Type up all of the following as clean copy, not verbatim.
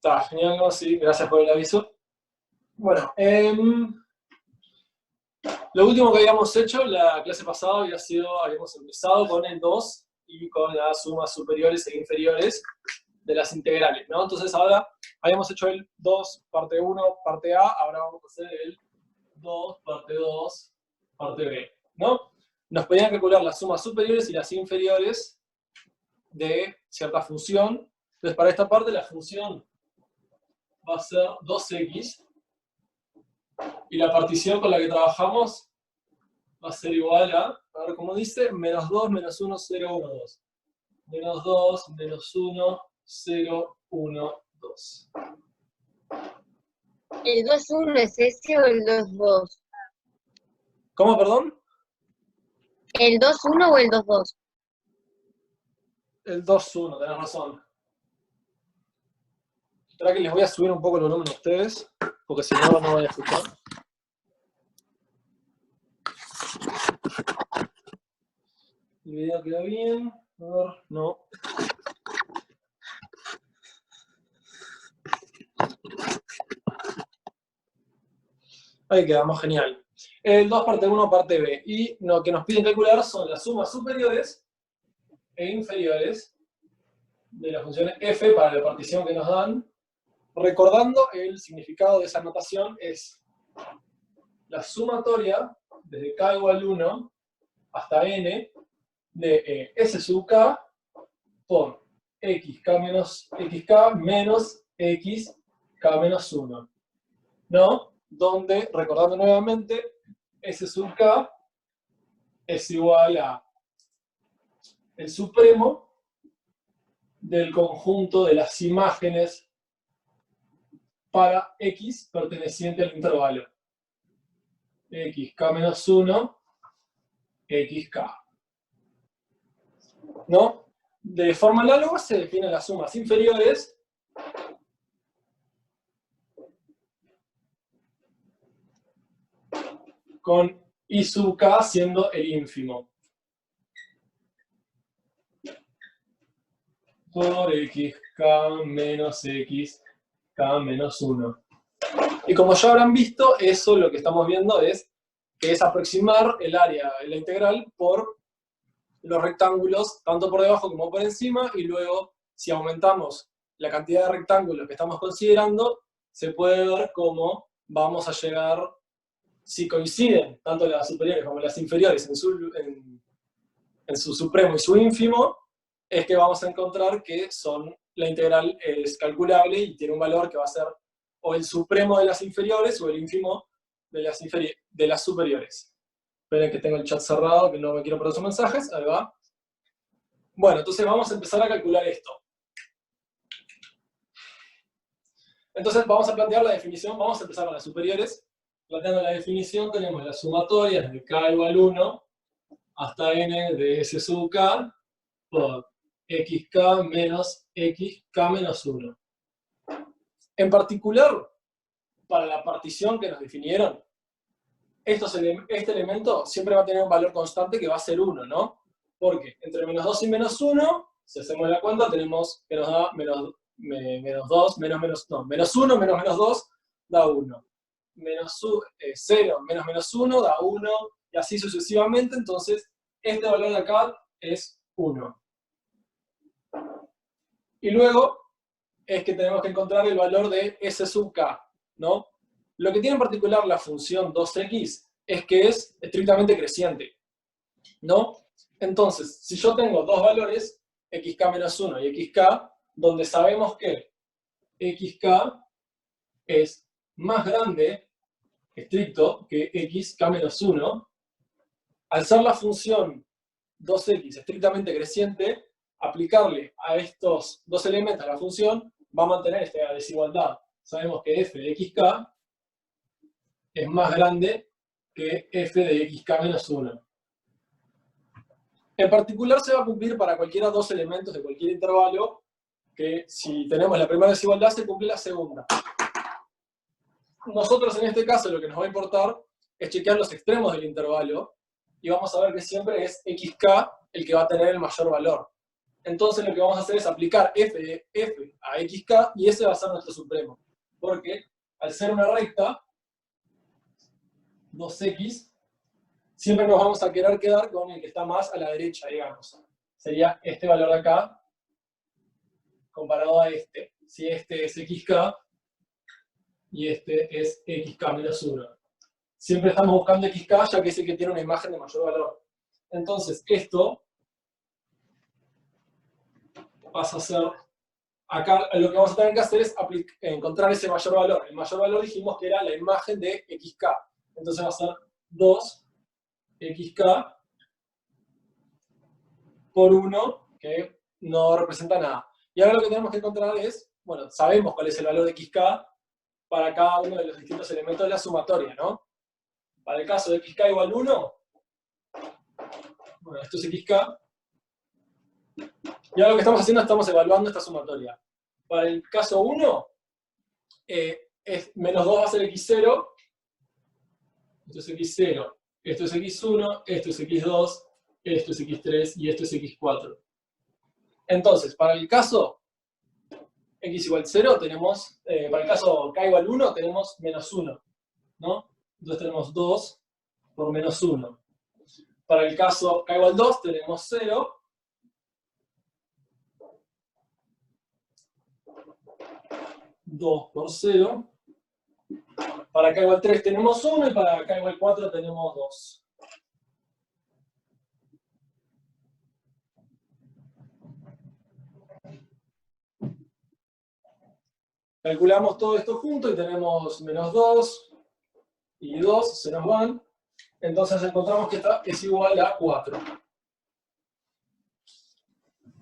Está genial, ¿no? Sí, gracias por el aviso. Bueno, lo último que habíamos hecho la clase pasada habíamos empezado con el 2 y con las sumas superiores e inferiores de las integrales, ¿no? Entonces ahora habíamos hecho el 2, parte 1, parte A, ahora vamos a hacer el 2, parte 2, parte B, ¿no? Nos pedían calcular las sumas superiores y las inferiores de cierta función. Entonces para esta parte la función va a ser 2x y la partición con la que trabajamos va a ser igual a ver cómo dice, menos 2, menos 1, 0, 1, 2. Menos 2, menos 1, 0, 1, 2. ¿El 2-1 es ese o el 2-2? ¿Cómo, perdón? ¿El 2-1 o el 2-2? El 2-1, tenés razón. Espera que les voy a subir un poco el volumen a ustedes, porque si no, no voy a escuchar. El video queda bien. A ver, no. Ahí quedamos, genial. El 2 parte 1, parte B. Y lo que nos piden calcular son las sumas superiores e inferiores de las funciones f para la partición que nos dan. Recordando, el significado de esa notación es la sumatoria desde k igual 1 hasta n de s sub k por xk menos xk menos xk menos 1. ¿No? Donde, recordando nuevamente, S sub k es igual a el supremo del conjunto de las imágenes para x perteneciente al intervalo. Xk menos 1, xk. ¿No? De forma análoga se definen las sumas inferiores con I sub k siendo el ínfimo. Por xk menos xk menos 1. Y como ya habrán visto, eso lo que estamos viendo es que es aproximar el área, la integral, por los rectángulos, tanto por debajo como por encima, y luego, si aumentamos la cantidad de rectángulos que estamos considerando, se puede ver cómo vamos a llegar, si coinciden tanto las superiores como las inferiores en su supremo y su ínfimo, es que vamos a encontrar que la integral es calculable y tiene un valor que va a ser o el supremo de las inferiores o el ínfimo de las superiores. Esperen que tengo el chat cerrado, que no me quiero perder sus mensajes. Ahí va. Bueno, entonces vamos a empezar a calcular esto. Entonces vamos a plantear la definición, vamos a empezar con las superiores. Planteando la definición tenemos las sumatorias de k igual 1 hasta n de s sub k por xk menos xk menos 1. En particular, para la partición que nos definieron, este elemento siempre va a tener un valor constante que va a ser 1, ¿no? Porque entre menos 2 y menos 1, si hacemos la cuenta, tenemos que nos da menos 2, menos 1, menos 2, da 1. Menos 0, menos 1, da 1, y así sucesivamente. Entonces, este valor de acá es 1. Y luego es que tenemos que encontrar el valor de S sub k, ¿no? Lo que tiene en particular la función 2x es que es estrictamente creciente, ¿no? Entonces, si yo tengo dos valores, xk menos 1 y xk, donde sabemos que xk es más grande, estricto, que xk menos 1, al ser la función 2x estrictamente creciente, aplicarle a estos dos elementos a la función va a mantener esta desigualdad. Sabemos que f de xk es más grande que f de xk menos 1. En particular se va a cumplir para cualquiera dos elementos de cualquier intervalo, que si tenemos la primera desigualdad se cumple la segunda. Nosotros en este caso lo que nos va a importar es chequear los extremos del intervalo, y vamos a ver que siempre es xk el que va a tener el mayor valor. Entonces lo que vamos a hacer es aplicar f de f a xk y ese va a ser nuestro supremo. Porque al ser una recta, 2x, siempre nos vamos a querer quedar con el que está más a la derecha, digamos. Sería este valor de acá comparado a este. Si este es xk y este es xk menos 1. Siempre estamos buscando xk ya que es el que tiene una imagen de mayor valor. Entonces esto pasa a ser, acá lo que vamos a tener que hacer es encontrar ese mayor valor. El mayor valor dijimos que era la imagen de xk. Entonces va a ser 2xk por 1, que no representa nada. Y ahora lo que tenemos que encontrar es, bueno, sabemos cuál es el valor de xk para cada uno de los distintos elementos de la sumatoria, ¿no? Para el caso de xk igual 1, bueno, esto es xk, y ahora lo que estamos haciendo es estamos evaluando esta sumatoria. Para el caso 1, menos 2 va a ser x0, esto es x0, esto es x1, esto es x2, esto es x3 y esto es x4. Entonces, para el caso x igual 0, tenemos, para el caso k igual 1, tenemos menos 1, ¿no? Entonces tenemos 2 por menos 1. Para el caso k igual 2, tenemos 0. Por 0. Para k igual 3 tenemos 1 y para k igual 4 tenemos 2. Calculamos todo esto junto y tenemos menos 2 y 2 se nos van. Entonces encontramos que esta es igual a 4.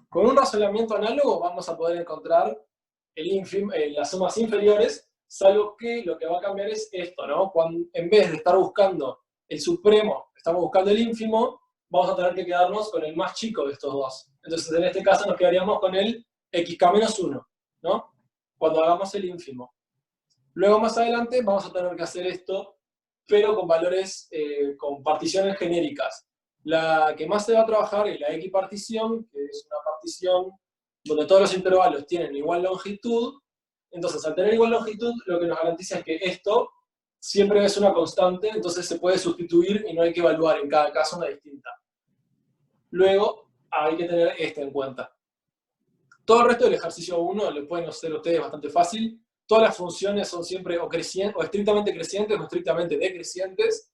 Con un razonamiento análogo vamos a poder encontrar las sumas inferiores, salvo que lo que va a cambiar es esto, ¿no? Cuando, en vez de estar buscando el supremo, estamos buscando el ínfimo, vamos a tener que quedarnos con el más chico de estos dos. Entonces en este caso nos quedaríamos con el xk-1, ¿no? Cuando hagamos el ínfimo. Luego más adelante vamos a tener que hacer esto, pero con valores, con particiones genéricas. La que más se va a trabajar es la equipartición, que es una partición donde todos los intervalos tienen igual longitud. Entonces, al tener igual longitud, lo que nos garantiza es que esto siempre es una constante, entonces se puede sustituir y no hay que evaluar en cada caso una distinta. Luego, hay que tener esto en cuenta. Todo el resto del ejercicio 1 lo pueden hacer ustedes bastante fácil. Todas las funciones son siempre o estrictamente crecientes o estrictamente decrecientes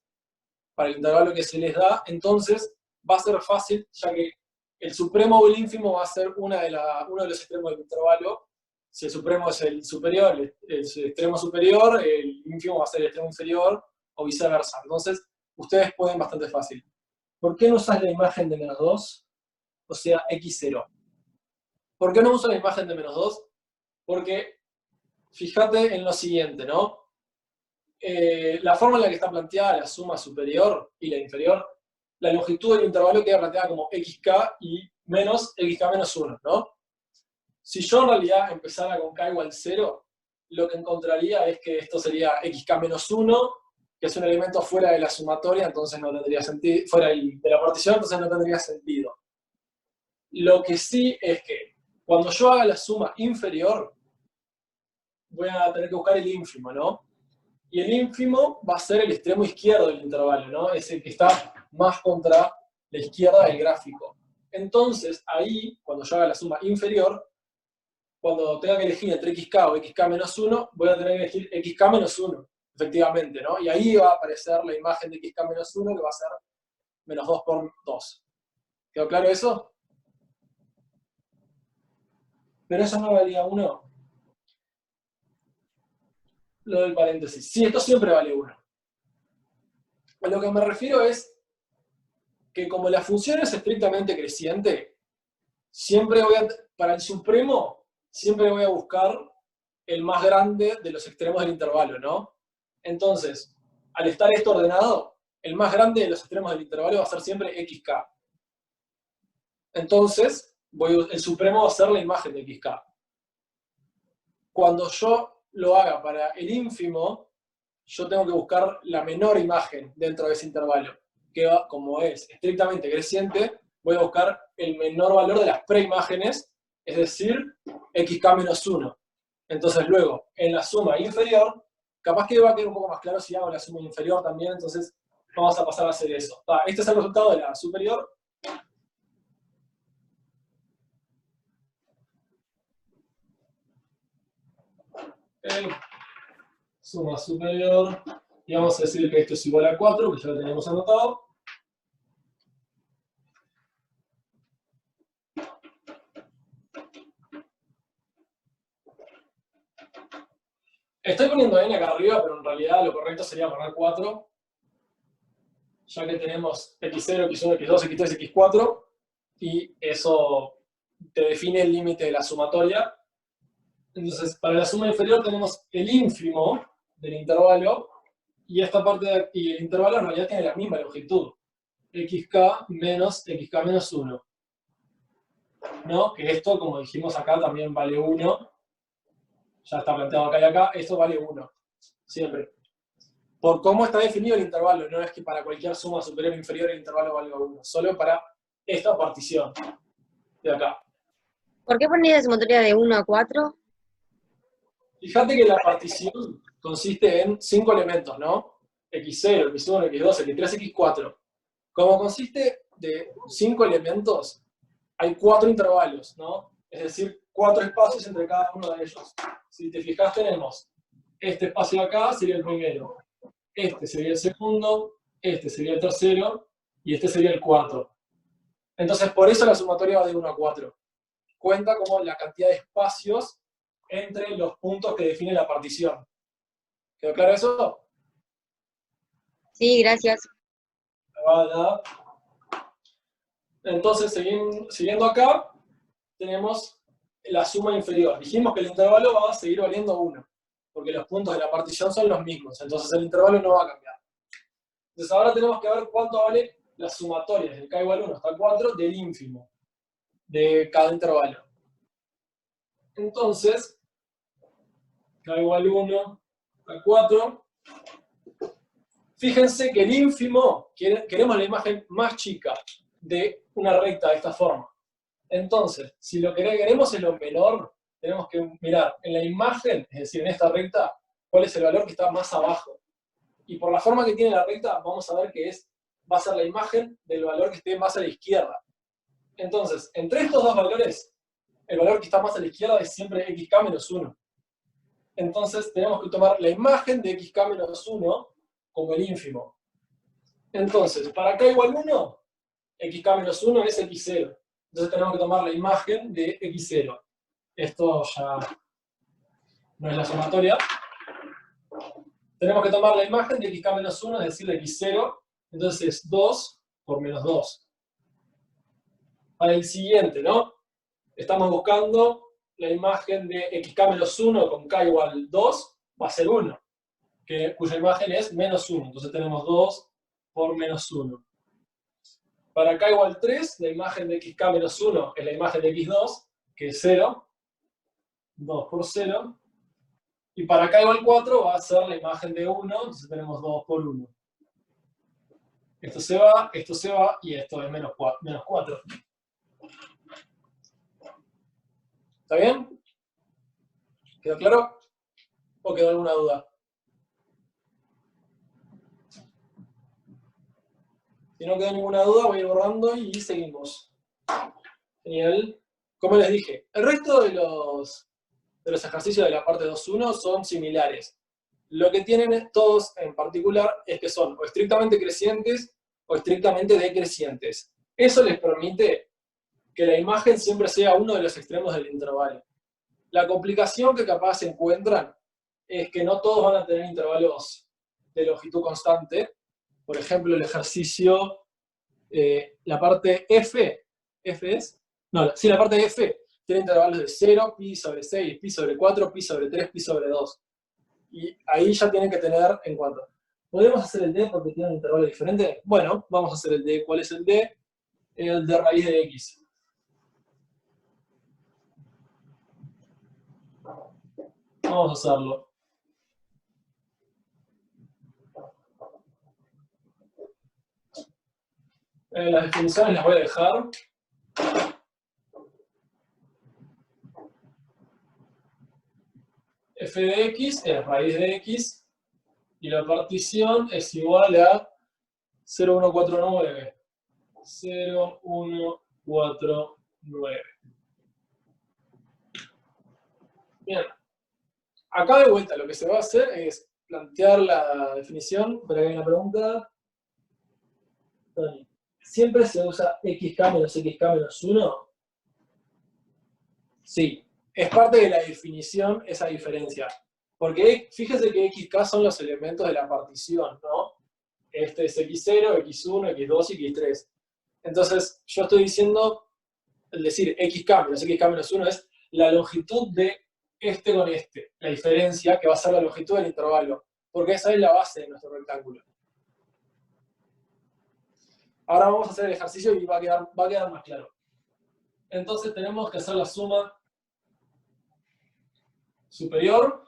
para el intervalo que se les da. Entonces, va a ser fácil, ya que el supremo o el ínfimo va a ser uno de los extremos del intervalo. Si el supremo es el superior, el extremo superior, el ínfimo va a ser el extremo inferior, o viceversa. Entonces, ustedes pueden bastante fácil. ¿Por qué no usas la imagen de menos 2? O sea, x0. ¿Por qué no uso la imagen de menos 2? Porque, fíjate en lo siguiente, ¿no? La forma en la que está planteada la suma superior y la inferior, la longitud del intervalo queda planteada como xk y menos xk menos 1, ¿no? Si yo en realidad empezara con k igual 0, lo que encontraría es que esto sería xk menos 1, que es un elemento fuera de la sumatoria, entonces no tendría sentido, fuera de la partición, entonces no tendría sentido. Lo que sí es que cuando yo haga la suma inferior, voy a tener que buscar el ínfimo, ¿no? Y el ínfimo va a ser el extremo izquierdo del intervalo, ¿no? Es el que está más contra la izquierda del gráfico. Entonces, ahí, cuando yo haga la suma inferior, cuando tenga que elegir entre xk o xk menos 1, voy a tener que elegir xk menos 1, efectivamente, ¿no? Y ahí va a aparecer la imagen de xk menos 1, que va a ser menos 2 por 2. ¿Quedó claro eso? Pero eso no valía 1. Lo del paréntesis. Sí, esto siempre vale 1. A lo que me refiero es que como la función es estrictamente creciente, siempre para el supremo, siempre voy a buscar el más grande de los extremos del intervalo, ¿no? Entonces, al estar esto ordenado, el más grande de los extremos del intervalo va a ser siempre xk. Entonces, el supremo va a ser la imagen de xk. Cuando yo lo haga para el ínfimo, yo tengo que buscar la menor imagen dentro de ese intervalo, que como es estrictamente creciente, voy a buscar el menor valor de las preimágenes, es decir, xk menos 1. Entonces luego, en la suma inferior, capaz que va a quedar un poco más claro si hago la suma inferior también, entonces vamos a pasar a hacer eso. Este es el resultado de la superior. Suma superior. Y vamos a decir que esto es igual a 4, que ya lo tenemos anotado. Estoy poniendo n acá arriba, pero en realidad lo correcto sería poner 4, ya que tenemos x0, x1, x2, x3, x4, y eso te define el límite de la sumatoria. Entonces, para la suma inferior tenemos el ínfimo del intervalo, y esta parte de aquí, el intervalo en realidad tiene la misma longitud, xk menos 1. ¿No? Que esto, como dijimos acá, también vale 1. Ya está planteado acá y acá, esto vale 1. Siempre. Por cómo está definido el intervalo, no es que para cualquier suma superior o inferior el intervalo valga 1, solo para esta partición de acá. ¿Por qué ponéis la sumatoria de 1 a 4? Fíjate que la partición consiste en 5 elementos, ¿no? x0, x1, x2, x3, x4. Como consiste de 5 elementos, hay 4 intervalos, ¿no? Es decir, 4 espacios entre cada uno de ellos. Si te fijas, tenemos este espacio acá, sería el primero. Este sería el segundo, este sería el tercero, y este sería el cuarto. Entonces, por eso la sumatoria va de 1 a 4. Cuenta como la cantidad de espacios entre los puntos que define la partición. ¿Quedó claro eso? Sí, gracias. Entonces, siguiendo acá, tenemos la suma inferior. Dijimos que el intervalo va a seguir valiendo 1, porque los puntos de la partición son los mismos, entonces el intervalo no va a cambiar. Entonces ahora tenemos que ver cuánto vale la sumatoria desde k igual 1 hasta 4 del ínfimo de cada intervalo. Entonces, k igual 1 a 4. Fíjense que el ínfimo, queremos la imagen más chica de una recta de esta forma. Entonces, si lo que queremos es lo menor, tenemos que mirar en la imagen, es decir, en esta recta, cuál es el valor que está más abajo. Y por la forma que tiene la recta, vamos a ver que va a ser la imagen del valor que esté más a la izquierda. Entonces, entre estos dos valores, el valor que está más a la izquierda es siempre xk menos 1. Entonces, tenemos que tomar la imagen de xk menos 1 como el ínfimo. Entonces, para k igual 1, xk menos 1 es x0. Entonces tenemos que tomar la imagen de x0. Esto ya no es la sumatoria. Tenemos que tomar la imagen de xk menos 1, es decir, de x0. Entonces es 2 por menos 2. Para el siguiente, ¿no? Estamos buscando la imagen de xk menos 1 con k igual 2, va a ser 1, cuya imagen es menos 1. Entonces tenemos 2 por menos 1. Para k igual 3, la imagen de xk menos 1 es la imagen de x2, que es 0. 2 por 0. Y para k igual 4 va a ser la imagen de 1, entonces tenemos 2 por 1. Esto se va, y esto es menos 4. ¿Está bien? ¿Quedó claro? ¿O quedó alguna duda? Si no quedó ninguna duda, voy a ir borrando y seguimos. Genial. Como les dije, el resto de los ejercicios de la parte 2.1 son similares. Lo que tienen todos en particular es que son o estrictamente crecientes o estrictamente decrecientes. Eso les permite que la imagen siempre sea uno de los extremos del intervalo. La complicación que capaz se encuentran es que no todos van a tener intervalos de longitud constante. Por ejemplo, el ejercicio, la parte F es? No, sí, la parte F tiene intervalos de 0, pi sobre 6, pi sobre 4, pi sobre 3, pi sobre 2. Y ahí ya tienen que tener en cuenta. ¿Podemos hacer el D porque tiene un intervalo diferente? Bueno, vamos a hacer el D. ¿Cuál es el D? El de raíz de X. Vamos a hacerlo. Las definiciones las voy a dejar. F de x es raíz de x y la partición es igual a 0,149. 0,149. Bien. Acá de vuelta lo que se va a hacer es plantear la definición. Pero hay una pregunta. Tony, ¿siempre se usa xk menos xk menos 1? Sí, es parte de la definición esa diferencia. Porque fíjese que xk son los elementos de la partición, ¿no? Este es x0, x1, x2 y x3. Entonces, yo estoy diciendo, el decir xk menos 1 es la longitud de este con este, la diferencia que va a ser la longitud del intervalo, porque esa es la base de nuestro rectángulo. Ahora vamos a hacer el ejercicio y va a quedar más claro. Entonces tenemos que hacer la suma superior,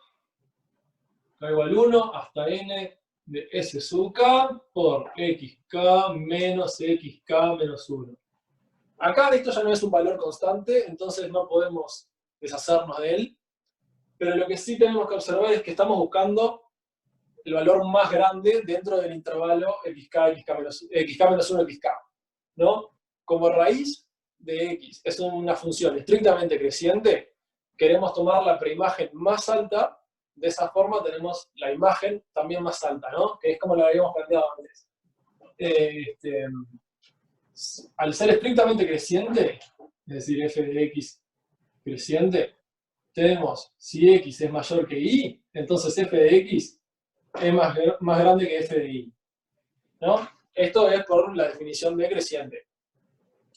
k igual 1 hasta n de s sub k por xk menos xk menos 1. Acá esto ya no es un valor constante, entonces no podemos deshacernos de él, pero lo que sí tenemos que observar es que estamos buscando el valor más grande dentro del intervalo xk menos 1, xk, ¿no? Como raíz de x es una función estrictamente creciente, queremos tomar la preimagen más alta, de esa forma tenemos la imagen también más alta, ¿no? Que es como lo habíamos planteado antes. Al ser estrictamente creciente, es decir, f de x creciente, tenemos, si x es mayor que y, entonces f de x es más grande que f de y, ¿no? Esto es por la definición de creciente.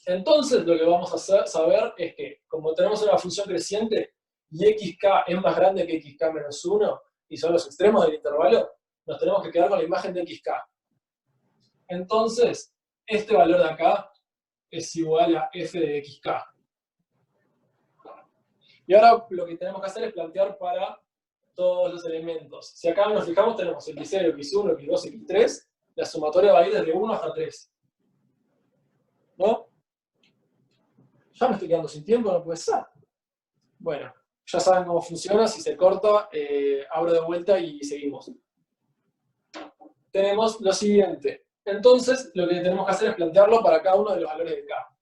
Entonces, lo que vamos a saber es que, como tenemos una función creciente, y xk es más grande que xk menos 1, y son los extremos del intervalo, nos tenemos que quedar con la imagen de xk. Entonces, este valor de acá es igual a f de xk. Y ahora lo que tenemos que hacer es plantear para todos los elementos. Si acá nos fijamos, tenemos x0, x1, x2, x3, la sumatoria va a ir desde 1 hasta 3. ¿No? Ya me estoy quedando sin tiempo, no puede ser. Bueno, ya saben cómo funciona, si se corta, abro de vuelta y seguimos. Tenemos lo siguiente. Entonces, lo que tenemos que hacer es plantearlo para cada uno de los valores de k.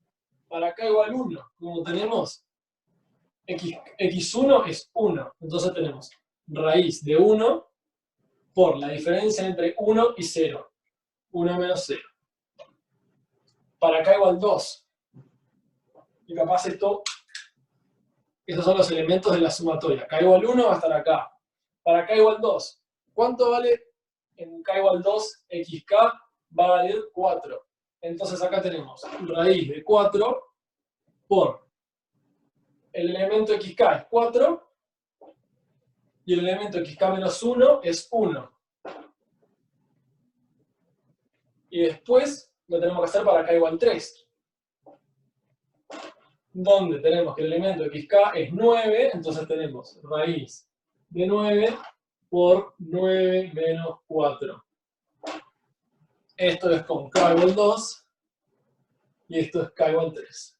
Para k igual 1, como tenemos x1 es 1, entonces tenemos raíz de 1 por la diferencia entre 1 y 0. 1 menos 0. Para k igual 2. Y capaz estos son los elementos de la sumatoria. K igual 1 va a estar acá. Para k igual 2. ¿Cuánto vale en k igual 2? Xk va a valer 4. Entonces acá tenemos raíz de 4 por el elemento xk es 4 y el elemento xk menos 1 es 1. Y después lo tenemos que hacer para k igual 3. Donde tenemos que el elemento xk es 9, entonces tenemos raíz de 9 por 9 menos 4. Esto es con k igual 2 y esto es k igual 3.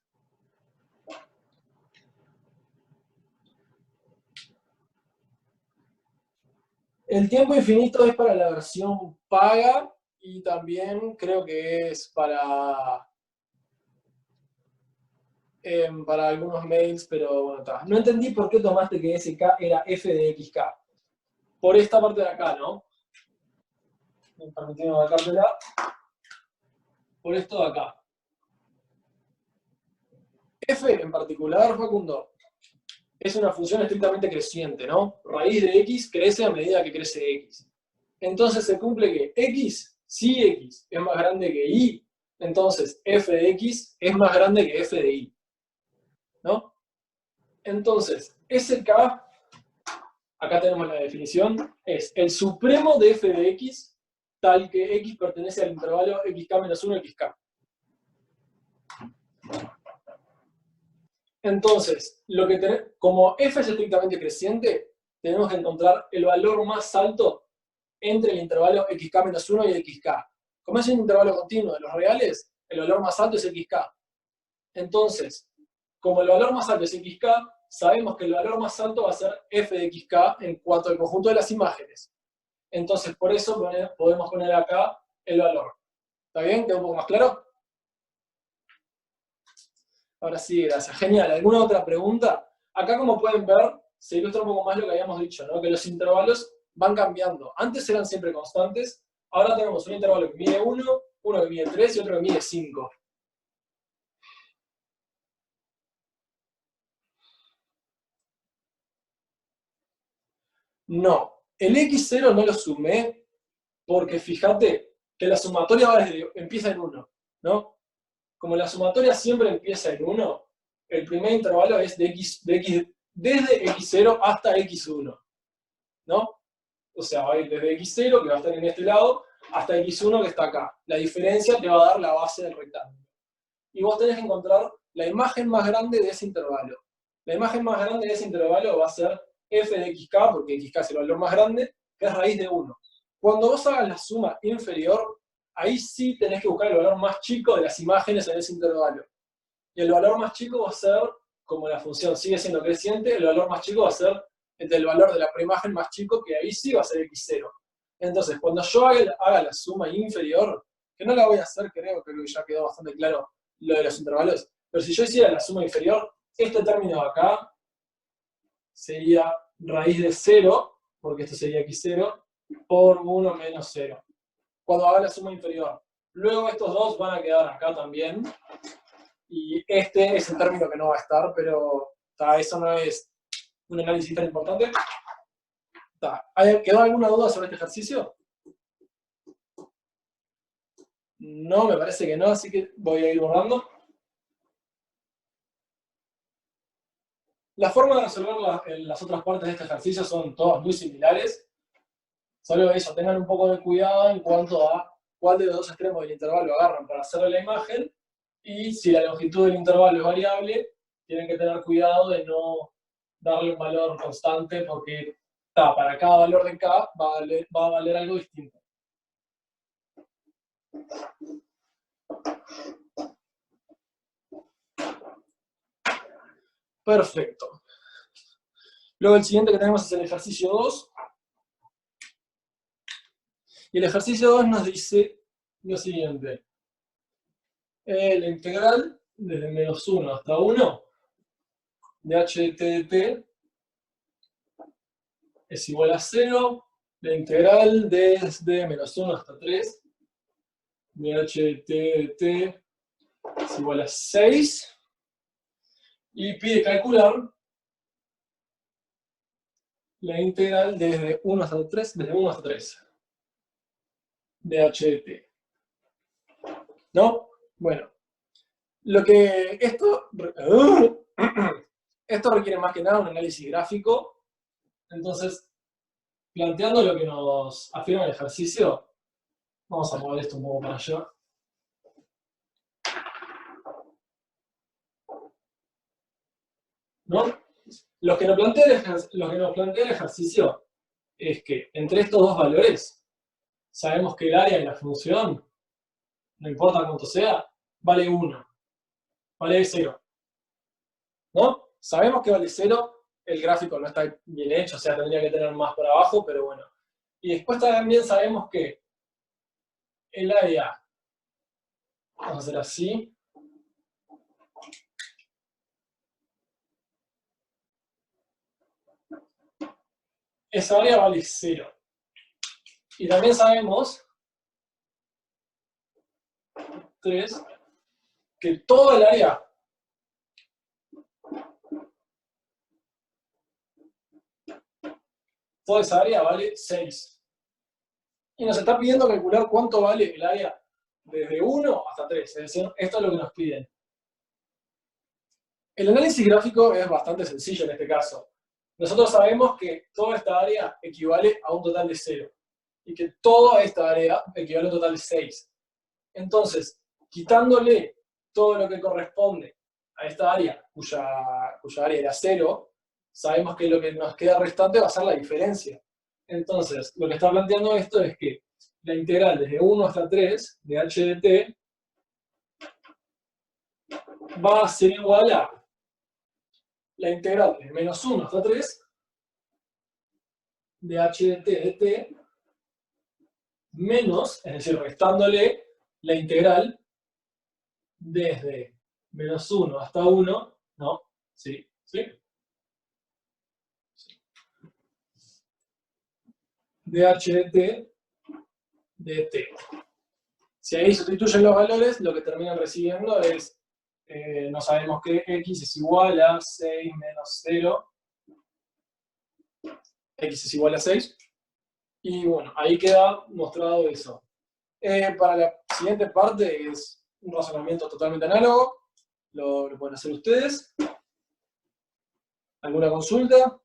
El tiempo infinito es para la versión paga y también creo que es para algunos mails, pero bueno, está. No entendí por qué tomaste que SK era f de xk. Por esta parte de acá, ¿no? Permíteme marcártela. Por esto de acá. F en particular, Facundo, es una función estrictamente creciente, ¿no? Raíz de x crece a medida que crece x. Entonces se cumple que x, si x es más grande que y, entonces f de x es más grande que f de y. ¿No? Entonces, SK, acá tenemos la definición, es el supremo de f de x, tal que x pertenece al intervalo xk menos 1, xk. Entonces, como f es estrictamente creciente, tenemos que encontrar el valor más alto entre el intervalo xk menos 1 y xk. Como es un intervalo continuo de los reales, El valor más alto es xk. Entonces, como el valor más alto es xk, sabemos que el valor más alto va a ser f de xk en cuanto al conjunto de las imágenes. Entonces, por eso podemos poner acá el valor. ¿Está bien? ¿Queda un poco más claro? Ahora sí, gracias. Genial. ¿Alguna otra pregunta? Acá, como pueden ver, se ilustra un poco más lo que habíamos dicho, ¿no? Que los intervalos van cambiando. Antes eran siempre constantes, ahora tenemos un intervalo que mide 1, uno que mide 3 y otro que mide 5. No, el x0 no lo sumé porque fíjate que la sumatoria empieza en 1, ¿no? Como la sumatoria siempre empieza en 1, el primer intervalo es desde x0 hasta x1, ¿no? O sea, va a ir desde x0, que va a estar en este lado, hasta x1, que está acá. La diferencia te va a dar la base del rectángulo. Y vos tenés que encontrar la imagen más grande de ese intervalo. La imagen más grande de ese intervalo va a ser f de xk, porque xk es el valor más grande, que es raíz de 1. Cuando vos hagas la suma inferior, ahí sí tenés que buscar el valor más chico de las imágenes en ese intervalo. Y el valor más chico va a ser, como la función sigue siendo creciente, el valor más chico va a ser el valor de la preimagen más chico, que ahí sí va a ser x0. Entonces, cuando yo haga la suma inferior, que no la voy a hacer, creo que ya quedó bastante claro lo de los intervalos, pero si yo hiciera la suma inferior, este término de acá sería raíz de 0, porque esto sería x0, por 1 menos 0. Cuando haga la suma inferior. Luego estos dos van a quedar acá también, y este es el término que no va a estar, pero eso no es un análisis tan importante. ¿Quedó alguna duda sobre este ejercicio? No, me parece que no, así que voy a ir borrando. La forma de resolver las otras partes de este ejercicio son todas muy similares. Solo eso, tengan un poco de cuidado en cuanto a cuál de los dos extremos del intervalo agarran para hacerle la imagen, y si la longitud del intervalo es variable, tienen que tener cuidado de no darle un valor constante, porque para cada valor de k va a valer algo distinto. Perfecto. Luego el siguiente que tenemos es el ejercicio 2. Y el ejercicio 2 nos dice lo siguiente. La integral desde menos 1 hasta 1 de h de t de t es igual a 0. La integral desde menos 1 hasta 3 de h de t de t es igual a 6. Y pide calcular la integral desde 1 hasta 3, de h de t. ¿No? Bueno, esto requiere más que nada un análisis gráfico. Entonces, planteando lo que nos afirma el ejercicio, vamos a mover esto un poco para allá. ¿No? Lo que nos plantea el ejercicio es que entre estos dos valores, sabemos que el área de la función, no importa cuánto sea, vale 1. Vale 0. ¿No? Sabemos que vale 0, el gráfico no está bien hecho, o sea, tendría que tener más para abajo, pero bueno. Y después también sabemos que el área, vamos a hacer así, esa área vale 0. Y también sabemos 3, que todo el área toda esa área vale 6. Y nos está pidiendo calcular cuánto vale el área desde 1 hasta 3. Es decir, esto es lo que nos piden. El análisis gráfico es bastante sencillo en este caso. Nosotros sabemos que toda esta área equivale a un total de 0. Y que toda esta área equivale a un total de 6. Entonces, quitándole todo lo que corresponde a esta área, cuya área era 0, sabemos que lo que nos queda restante va a ser la diferencia. Entonces, lo que está planteando esto es que la integral desde 1 hasta 3 de h de t va a ser igual a la integral de menos 1 hasta 3 de h de t de t menos, es decir, restándole la integral desde menos 1 hasta 1, ¿no? Sí, sí. De h de t de t. Si ahí sustituyen los valores, lo que terminan recibiendo es, no sabemos que x es igual a 6 menos 0, x es igual a 6, y bueno, ahí queda mostrado eso. Para la siguiente parte es un razonamiento totalmente análogo, lo pueden hacer ustedes. ¿Alguna consulta?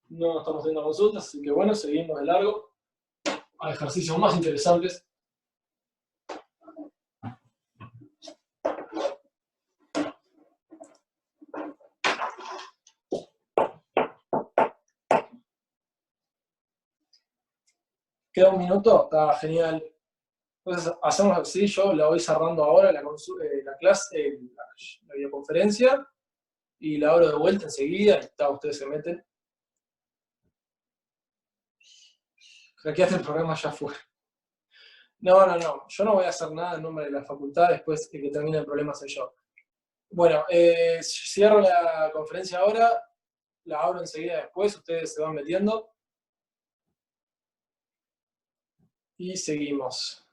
No estamos teniendo consultas, así que bueno, seguimos de largo a ejercicios más interesantes. ¿Queda un minuto? Está genial. Entonces hacemos así, yo la voy cerrando ahora, la clase, la videoconferencia, y la abro de vuelta enseguida, y ustedes se meten. Hackeaste el programa ya fue. No, yo no voy a hacer nada en nombre de la facultad, después el que termine el problema soy yo. Bueno, cierro la conferencia ahora, la abro enseguida después, ustedes se van metiendo. Y seguimos.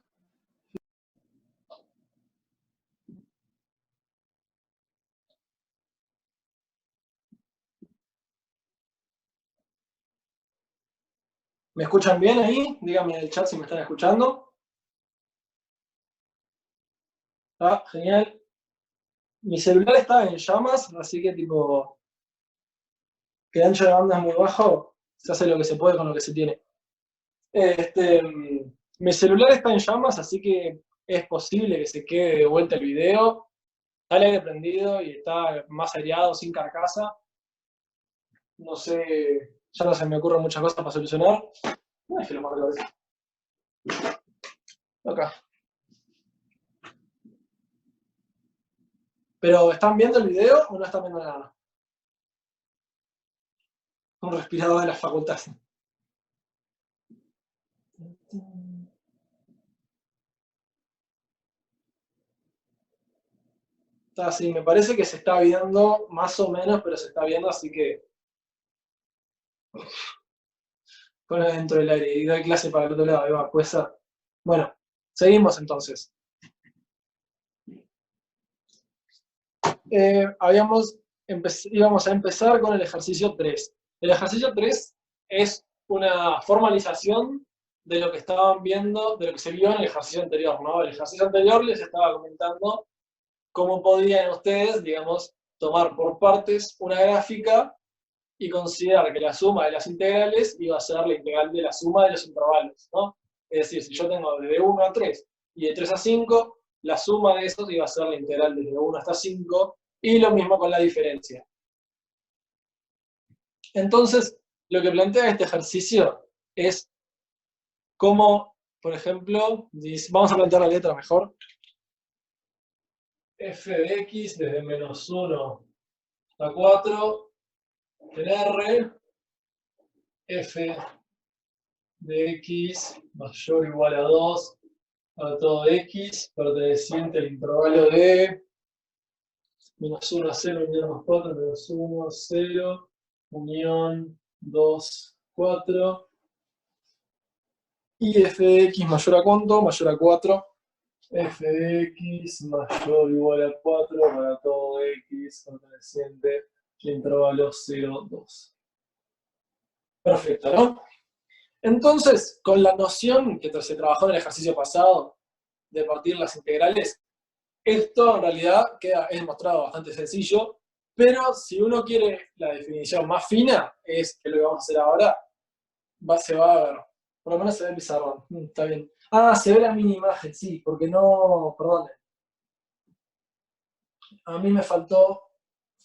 ¿Me escuchan bien ahí? Díganme en el chat si me están escuchando. Ah, genial. Mi celular está en llamas, así que tipo, que el ancho de banda es muy bajo, se hace lo que se puede con lo que se tiene. Mi celular está en llamas, así que es posible que se quede de vuelta el video. Está el aire prendido y está más aireado, sin carcasa. No sé, ya no se me ocurren muchas cosas para solucionar. No es que lo marco a veces. Acá. ¿Pero están viendo el video o no están viendo nada? Un respirador de la facultad. Está así, me parece que se está viendo más o menos, pero se está viendo, así que pone dentro del aire y doy clase para el otro lado, ahí va, pues. Bueno, seguimos entonces. Íbamos a empezar con el ejercicio 3. El ejercicio 3 es una formalización de lo que estaban viendo, de lo que se vio en el ejercicio anterior, ¿no? El ejercicio anterior les estaba comentando cómo podían ustedes, digamos, tomar por partes una gráfica y considerar que la suma de las integrales iba a ser la integral de la suma de los intervalos, ¿no? Es decir, si yo tengo desde 1 a 3 y de 3 a 5, la suma de esos iba a ser la integral desde 1 hasta 5, y lo mismo con la diferencia. Entonces, lo que plantea este ejercicio es cómo, por ejemplo, vamos a plantear la letra mejor. F de x desde menos 1 a 4 en R, f de x mayor o igual a 2 a todo x perteneciente al intervalo de menos 1 a 0, unión más 4, menos 1, 0, unión 2, 4. Y f de x mayor a cuánto? Mayor a 4. F de x mayor o igual a 4 para todo x perteneciente al intervalo 0, 2. Perfecto, ¿no? Entonces, con la noción que se trabajó en el ejercicio pasado de partir las integrales, esto en realidad es mostrado bastante sencillo, pero si uno quiere la definición más fina, es que lo que vamos a hacer ahora, se va a ver. Por lo menos se ve el pizarrón. Está bien. Ah, se ve la mini imagen, sí, porque no, perdón. A mí me faltó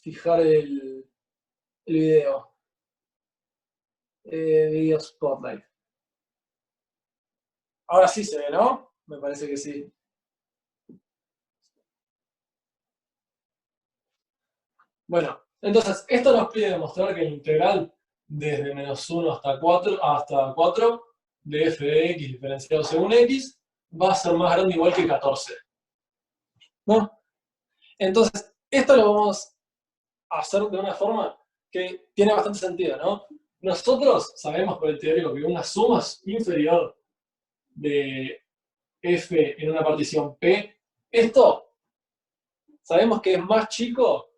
fijar el video. Video Spotlight. Ahora sí se ve, ¿no? Me parece que sí. Bueno, entonces, esto nos pide demostrar que el integral desde menos 1 hasta 4 de f de x diferenciado según x va a ser más grande o igual que 14. ¿No? Entonces, esto lo vamos a hacer de una forma que tiene bastante sentido, ¿no? Nosotros sabemos por el teórico que una suma inferior de f en una partición P, esto sabemos que es más chico,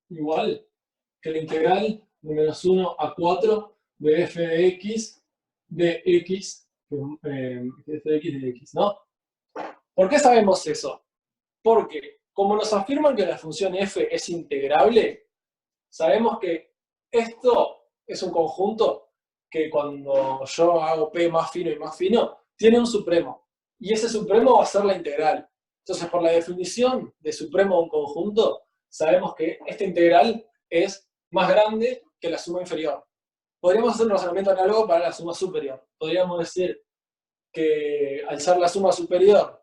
igual, que la integral de menos 1 a 4 de f de x, f de x de x, ¿no? ¿Por qué sabemos eso? Porque como nos afirman que la función f es integrable, sabemos que esto es un conjunto que cuando yo hago p más fino y más fino, tiene un supremo. Y ese supremo va a ser la integral. Entonces, por la definición de supremo de un conjunto, sabemos que esta integral es más grande que la suma inferior. Podríamos hacer un razonamiento análogo para la suma superior. Podríamos decir que al ser la suma superior,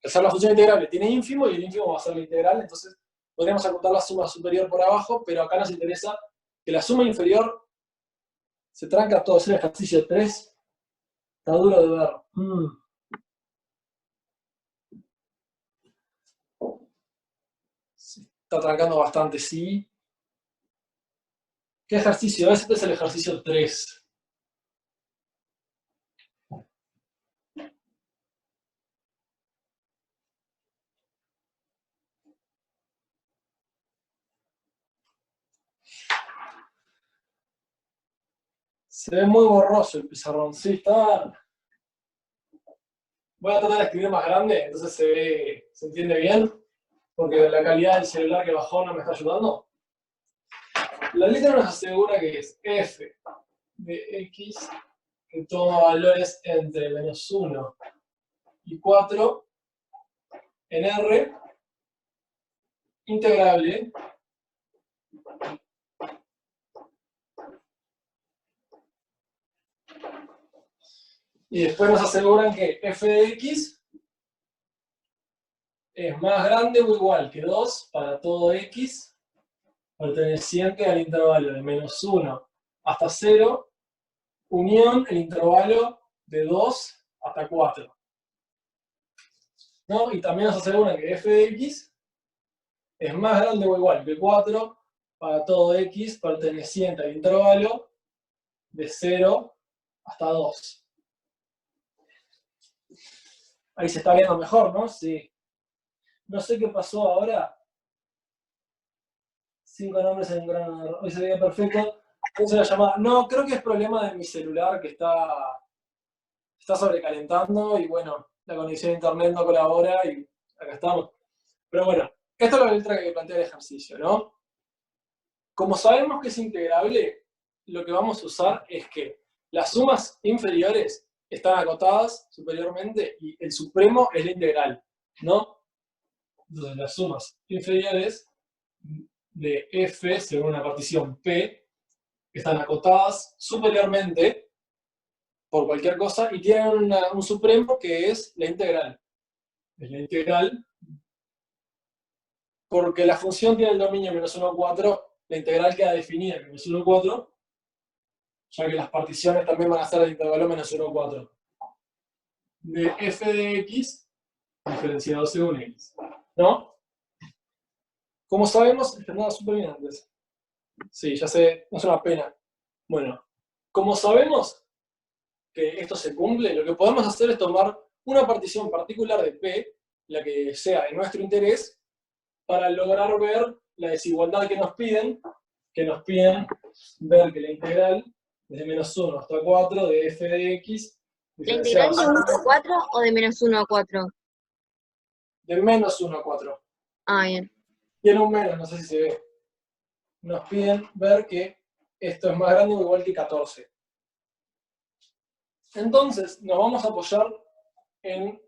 al ser la función integrable tiene ínfimo y el ínfimo va a ser la integral, entonces podríamos acotar la suma superior por abajo, pero acá nos interesa que la suma inferior se tranca todo. Es el ejercicio 3. Está duro de ver. Se está trancando bastante, sí. ¿Qué ejercicio es? Este es el ejercicio 3. Se ve muy borroso el pizarrón. Sí, está. Voy a tratar de escribir más grande, entonces se entiende bien, porque la calidad del celular que bajó no me está ayudando. La letra nos asegura que es f de x que toma valores entre menos 1 y 4 en R, integrable y después nos aseguran que f de x es más grande o igual que 2 para todo x perteneciente al intervalo de menos 1 hasta 0, unión el intervalo de 2 hasta 4. ¿No? Y también nos aseguran que f de x es más grande o igual que 4 para todo x perteneciente al intervalo de 0 hasta 2. Ahí se está viendo mejor, ¿no? Sí. No sé qué pasó ahora. 5 nombres en un gran error. Hoy se veía perfecto. Entonces la llamada. No, creo que es problema de mi celular que está sobrecalentando y bueno, la conexión a internet no colabora y acá estamos. Pero bueno, esta es la letra que plantea el ejercicio, ¿no? Como sabemos que es integrable, lo que vamos a usar es que las sumas inferiores están acotadas superiormente y el supremo es la integral, ¿no? Entonces las sumas inferiores de f según una partición P están acotadas superiormente por cualquier cosa y tienen un supremo que es la integral. Es la integral porque la función tiene el dominio menos 1 a 4, la integral queda definida en menos 1 a 4, ya que las particiones también van a ser del intervalo menos 1 a 4. De f de x diferenciado según x. ¿No? Como sabemos, está nada súper bien antes. Sí, ya sé, no es una pena. Bueno, como sabemos que esto se cumple, lo que podemos hacer es tomar una partición particular de P, la que sea de nuestro interés, para lograr ver la desigualdad que nos piden ver que la integral desde menos 1 hasta 4 de f de x ¿La integral de 1 a 4 o de menos 1 a 4? de menos 1 a 4. Ah, bien. Tiene un menos, no sé si se ve. Nos piden ver que esto es más grande o igual que 14. Entonces, nos vamos a apoyar en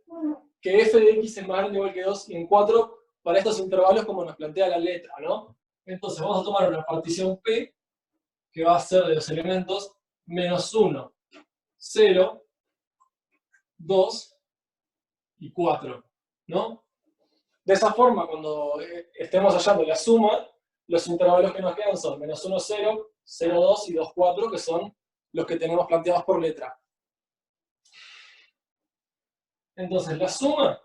que f de x es más grande o igual que 2 y en 4 para estos intervalos como nos plantea la letra, ¿no? Entonces, vamos a tomar una partición P que va a ser de los elementos menos 1, 0, 2 y 4, ¿no? De esa forma, cuando estemos hallando la suma, los intervalos que nos quedan son menos 1, 0, 0, 2 y 2, 4, que son los que tenemos planteados por letra. Entonces, la suma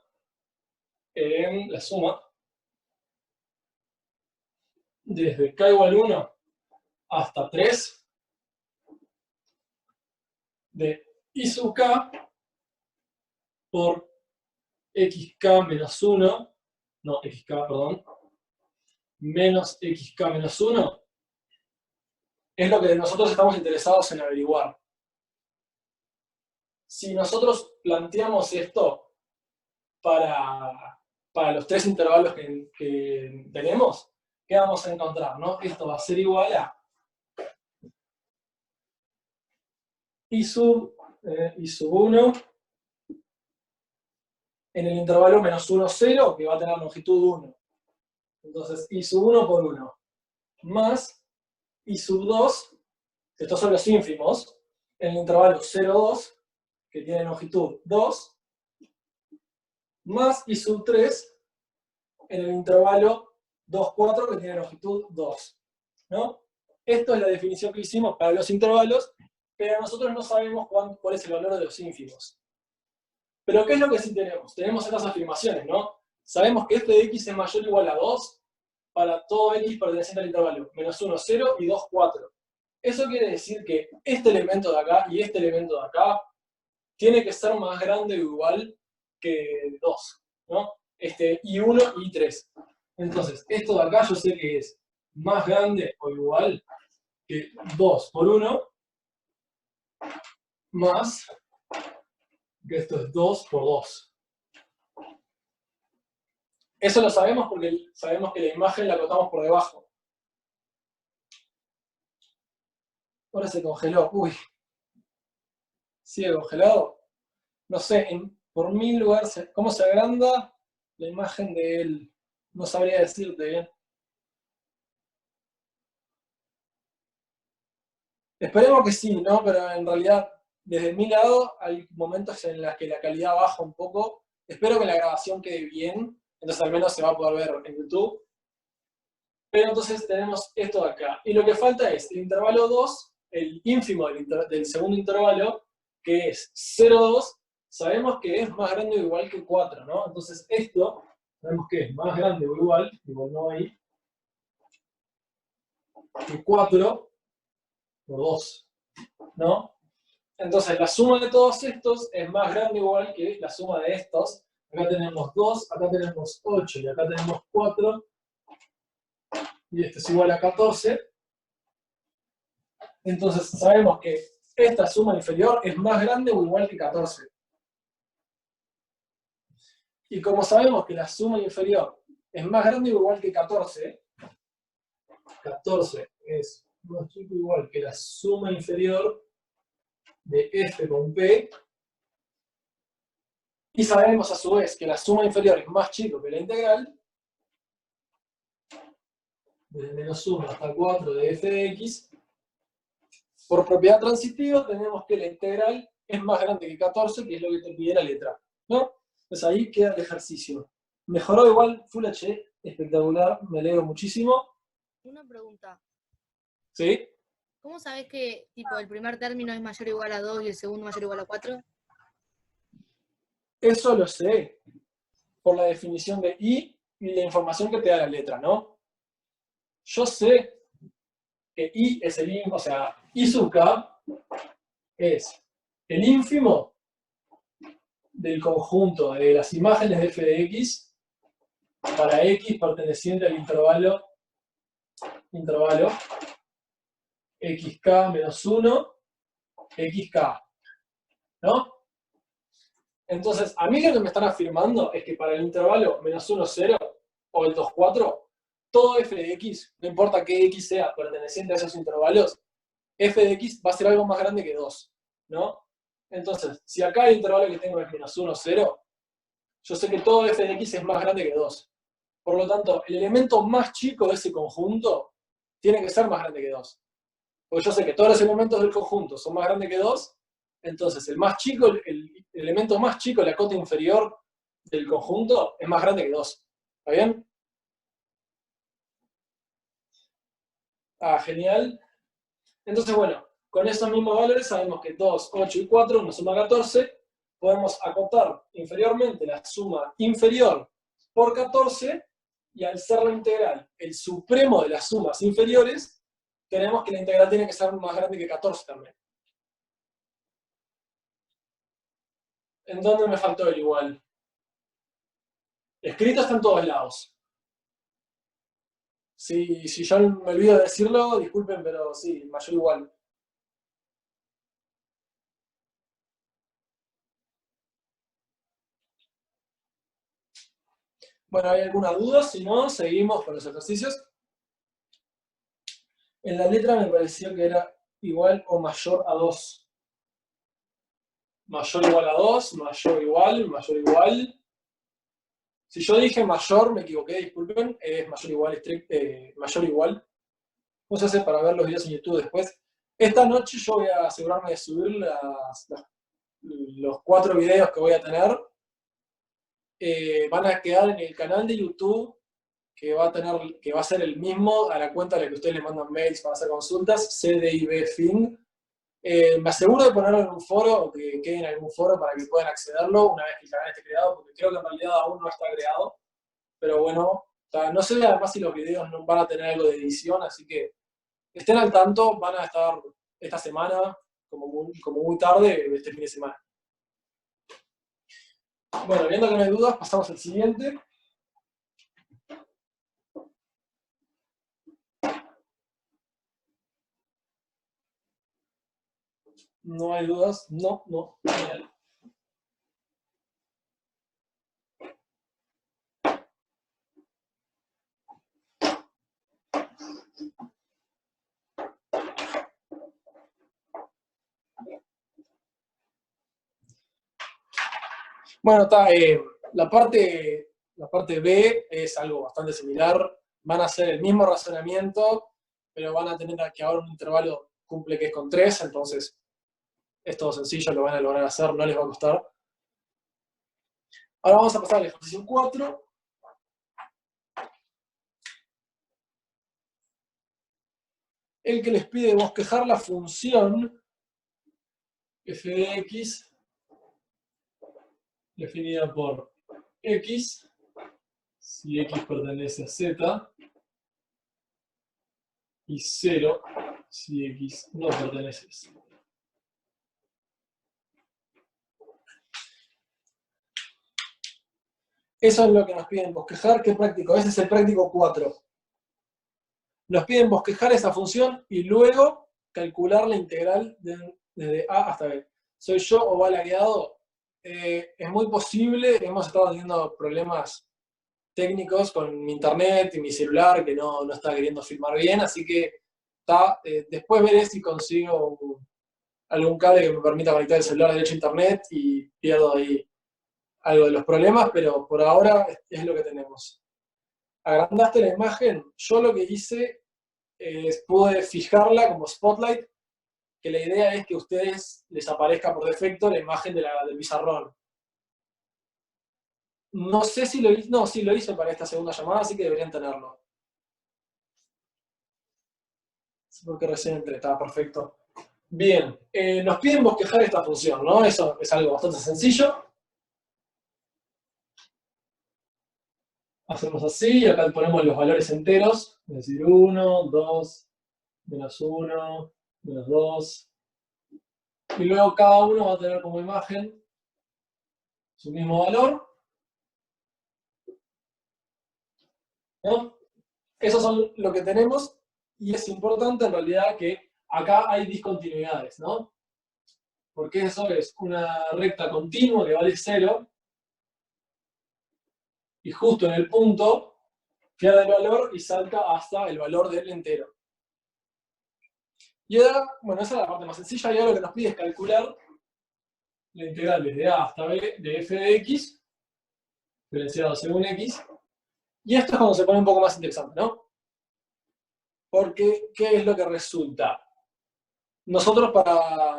desde k igual 1 hasta 3 de I sub k por xk menos 1, no, xk, perdón, menos xk menos 1, es lo que nosotros estamos interesados en averiguar. Si nosotros planteamos esto para los tres intervalos que tenemos, ¿qué vamos a encontrar? ¿No? Esto va a ser igual a I sub 1 en el intervalo menos 1, 0, que va a tener longitud 1. Entonces, I sub 1 por 1, más I sub 2, estos son los ínfimos, en el intervalo 0, 2, que tiene longitud 2, más I sub 3, en el intervalo 2, 4, que tiene longitud 2. ¿No? Esto es la definición que hicimos para los intervalos, pero nosotros no sabemos cuál es el valor de los ínfimos. Pero ¿qué es lo que sí tenemos? Tenemos estas afirmaciones, ¿no? Sabemos que f de x es mayor o igual a 2 para todo x perteneciente al intervalo, menos 1, 0 y 2, 4. Eso quiere decir que este elemento de acá y este elemento de acá tiene que ser más grande o igual que 2, ¿no? I1 y I3. Entonces, esto de acá yo sé que es más grande o igual que 2 por 1, más que esto es 2 por 2. Eso lo sabemos porque sabemos que la imagen la acotamos por debajo. Ahora se congeló. Uy. ¿Sigue congelado? No sé, por 1000 lugares, ¿cómo se agranda la imagen de él? No sabría decirte bien. Esperemos que sí, ¿no? Pero en realidad, desde mi lado, hay momentos en los que la calidad baja un poco. Espero que la grabación quede bien, entonces al menos se va a poder ver en YouTube. Pero entonces tenemos esto de acá. Y lo que falta es el intervalo 2, el ínfimo del segundo intervalo, que es 0,2, sabemos que es más grande o igual que 4, ¿no? Entonces esto, sabemos que es más grande o igual no ahí, que 4 por 2, ¿no? Entonces la suma de todos estos es más grande o igual que la suma de estos. Acá tenemos 2, acá tenemos 8 y acá tenemos 4. Y esto es igual a 14. Entonces sabemos que esta suma inferior es más grande o igual que 14. Y como sabemos que la suma inferior es más grande o igual que 14, 14 es más chico o igual que la suma inferior de f con p, y sabemos a su vez que la suma inferior es más chico que la integral, desde menos 1 hasta 4 de f de x, por propiedad transitiva tenemos que la integral es más grande que 14, que es lo que te pide la letra, ¿no? Pues ahí queda el ejercicio. Mejoró igual, Full HD, espectacular, me alegro muchísimo. Una pregunta. ¿Sí? ¿Cómo sabés que tipo el primer término es mayor o igual a 2 y el segundo mayor o igual a 4? Eso lo sé por la definición de I y la información que te da la letra, ¿no? Yo sé que I es el ínfimo, o sea, I sub k es el ínfimo del conjunto de las imágenes de f de x para x perteneciente al intervalo xk menos 1, xk, ¿no? Entonces, a mí lo que me están afirmando es que para el intervalo menos 1, 0 o el 2, 4, todo f de x, no importa qué x sea perteneciente a esos intervalos, f de x va a ser algo más grande que 2, ¿no? Entonces, si acá el intervalo que tengo es menos 1, 0, yo sé que todo f de x es más grande que 2. Por lo tanto, el elemento más chico de ese conjunto tiene que ser más grande que 2. Porque yo sé que todos los elementos del conjunto son más grandes que 2, entonces el más chico, el elemento más chico, la cota inferior del conjunto, es más grande que 2. ¿Está bien? Ah, genial. Entonces, bueno, con esos mismos valores sabemos que 2, 8 y 4 nos suma 14. Podemos acotar inferiormente la suma inferior por 14, y al ser la integral el supremo de las sumas inferiores, tenemos que la integral tiene que ser más grande que 14 también. ¿En dónde me faltó el igual? Escrito está en todos lados. Si yo me olvido de decirlo, disculpen, pero sí, mayor o igual. Bueno, ¿hay alguna duda? Si no, seguimos con los ejercicios. En la letra me pareció que era igual o mayor a 2. Mayor o igual a 2, mayor o igual, mayor o igual. Si yo dije mayor, me equivoqué, disculpen, es mayor o igual, mayor o igual. ¿Cómo se hace para ver los videos en YouTube después? Esta noche yo voy a asegurarme de subir los 4 videos que voy a tener. Van a quedar en el canal de YouTube, que va a ser el mismo a la cuenta a la que ustedes le mandan mails para hacer consultas, CDIBFIN. Me aseguro de ponerlo en un foro, o que quede en algún foro para que puedan accederlo una vez que el canal esté creado, porque creo que en realidad aún no está creado. Pero bueno, no sé además si los videos no van a tener algo de edición, así que estén al tanto, van a estar esta semana, como muy tarde, este fin de semana. Bueno, viendo que no hay dudas, pasamos al siguiente. ¿No hay dudas? No. Genial. Bueno, la parte B es algo bastante similar. Van a hacer el mismo razonamiento, pero van a tener que ahora un intervalo cumple que es con 3, entonces es todo sencillo, lo van a lograr hacer, no les va a costar. Ahora vamos a pasar al ejercicio 4. El que les pide bosquejar la función f de x definida por x, si x pertenece a z, y 0 si x no pertenece a z. Eso es lo que nos piden bosquejar. ¿Qué práctico? Ese es el práctico 4. Nos piden bosquejar esa función y luego calcular la integral desde a hasta b. ¿Soy yo o va lagueado? Es muy posible. Hemos estado teniendo problemas técnicos con mi internet y mi celular que no está queriendo filmar bien, así que después veré si consigo algún cable que me permita conectar el celular derecho a internet y pierdo ahí algo de los problemas, pero por ahora es lo que tenemos. Agrandaste la imagen. Yo lo que hice es pude fijarla como spotlight, que la idea es que a ustedes les aparezca por defecto la imagen del pizarrón. No sé si lo hice, no, sí lo hice para esta segunda llamada, así que deberían tenerlo. Porque recién entré, estaba perfecto. Bien, nos piden bosquejar esta función, ¿no? Eso es algo bastante sencillo. Hacemos así, y acá ponemos los valores enteros, es decir, 1, 2, menos 1, menos 2. Y luego cada uno va a tener como imagen su mismo valor. ¿No? Esos son lo que tenemos, y es importante en realidad que acá hay discontinuidades, ¿no? Porque eso es una recta continua que vale 0, y justo en el punto pierde el valor y salta hasta el valor del entero. Y ahora, bueno, esa es la parte más sencilla, y ahora lo que nos pide es calcular la integral desde a hasta b de f de x, diferenciado según x, y esto es cuando se pone un poco más interesante, ¿no? Porque, ¿qué es lo que resulta? Nosotros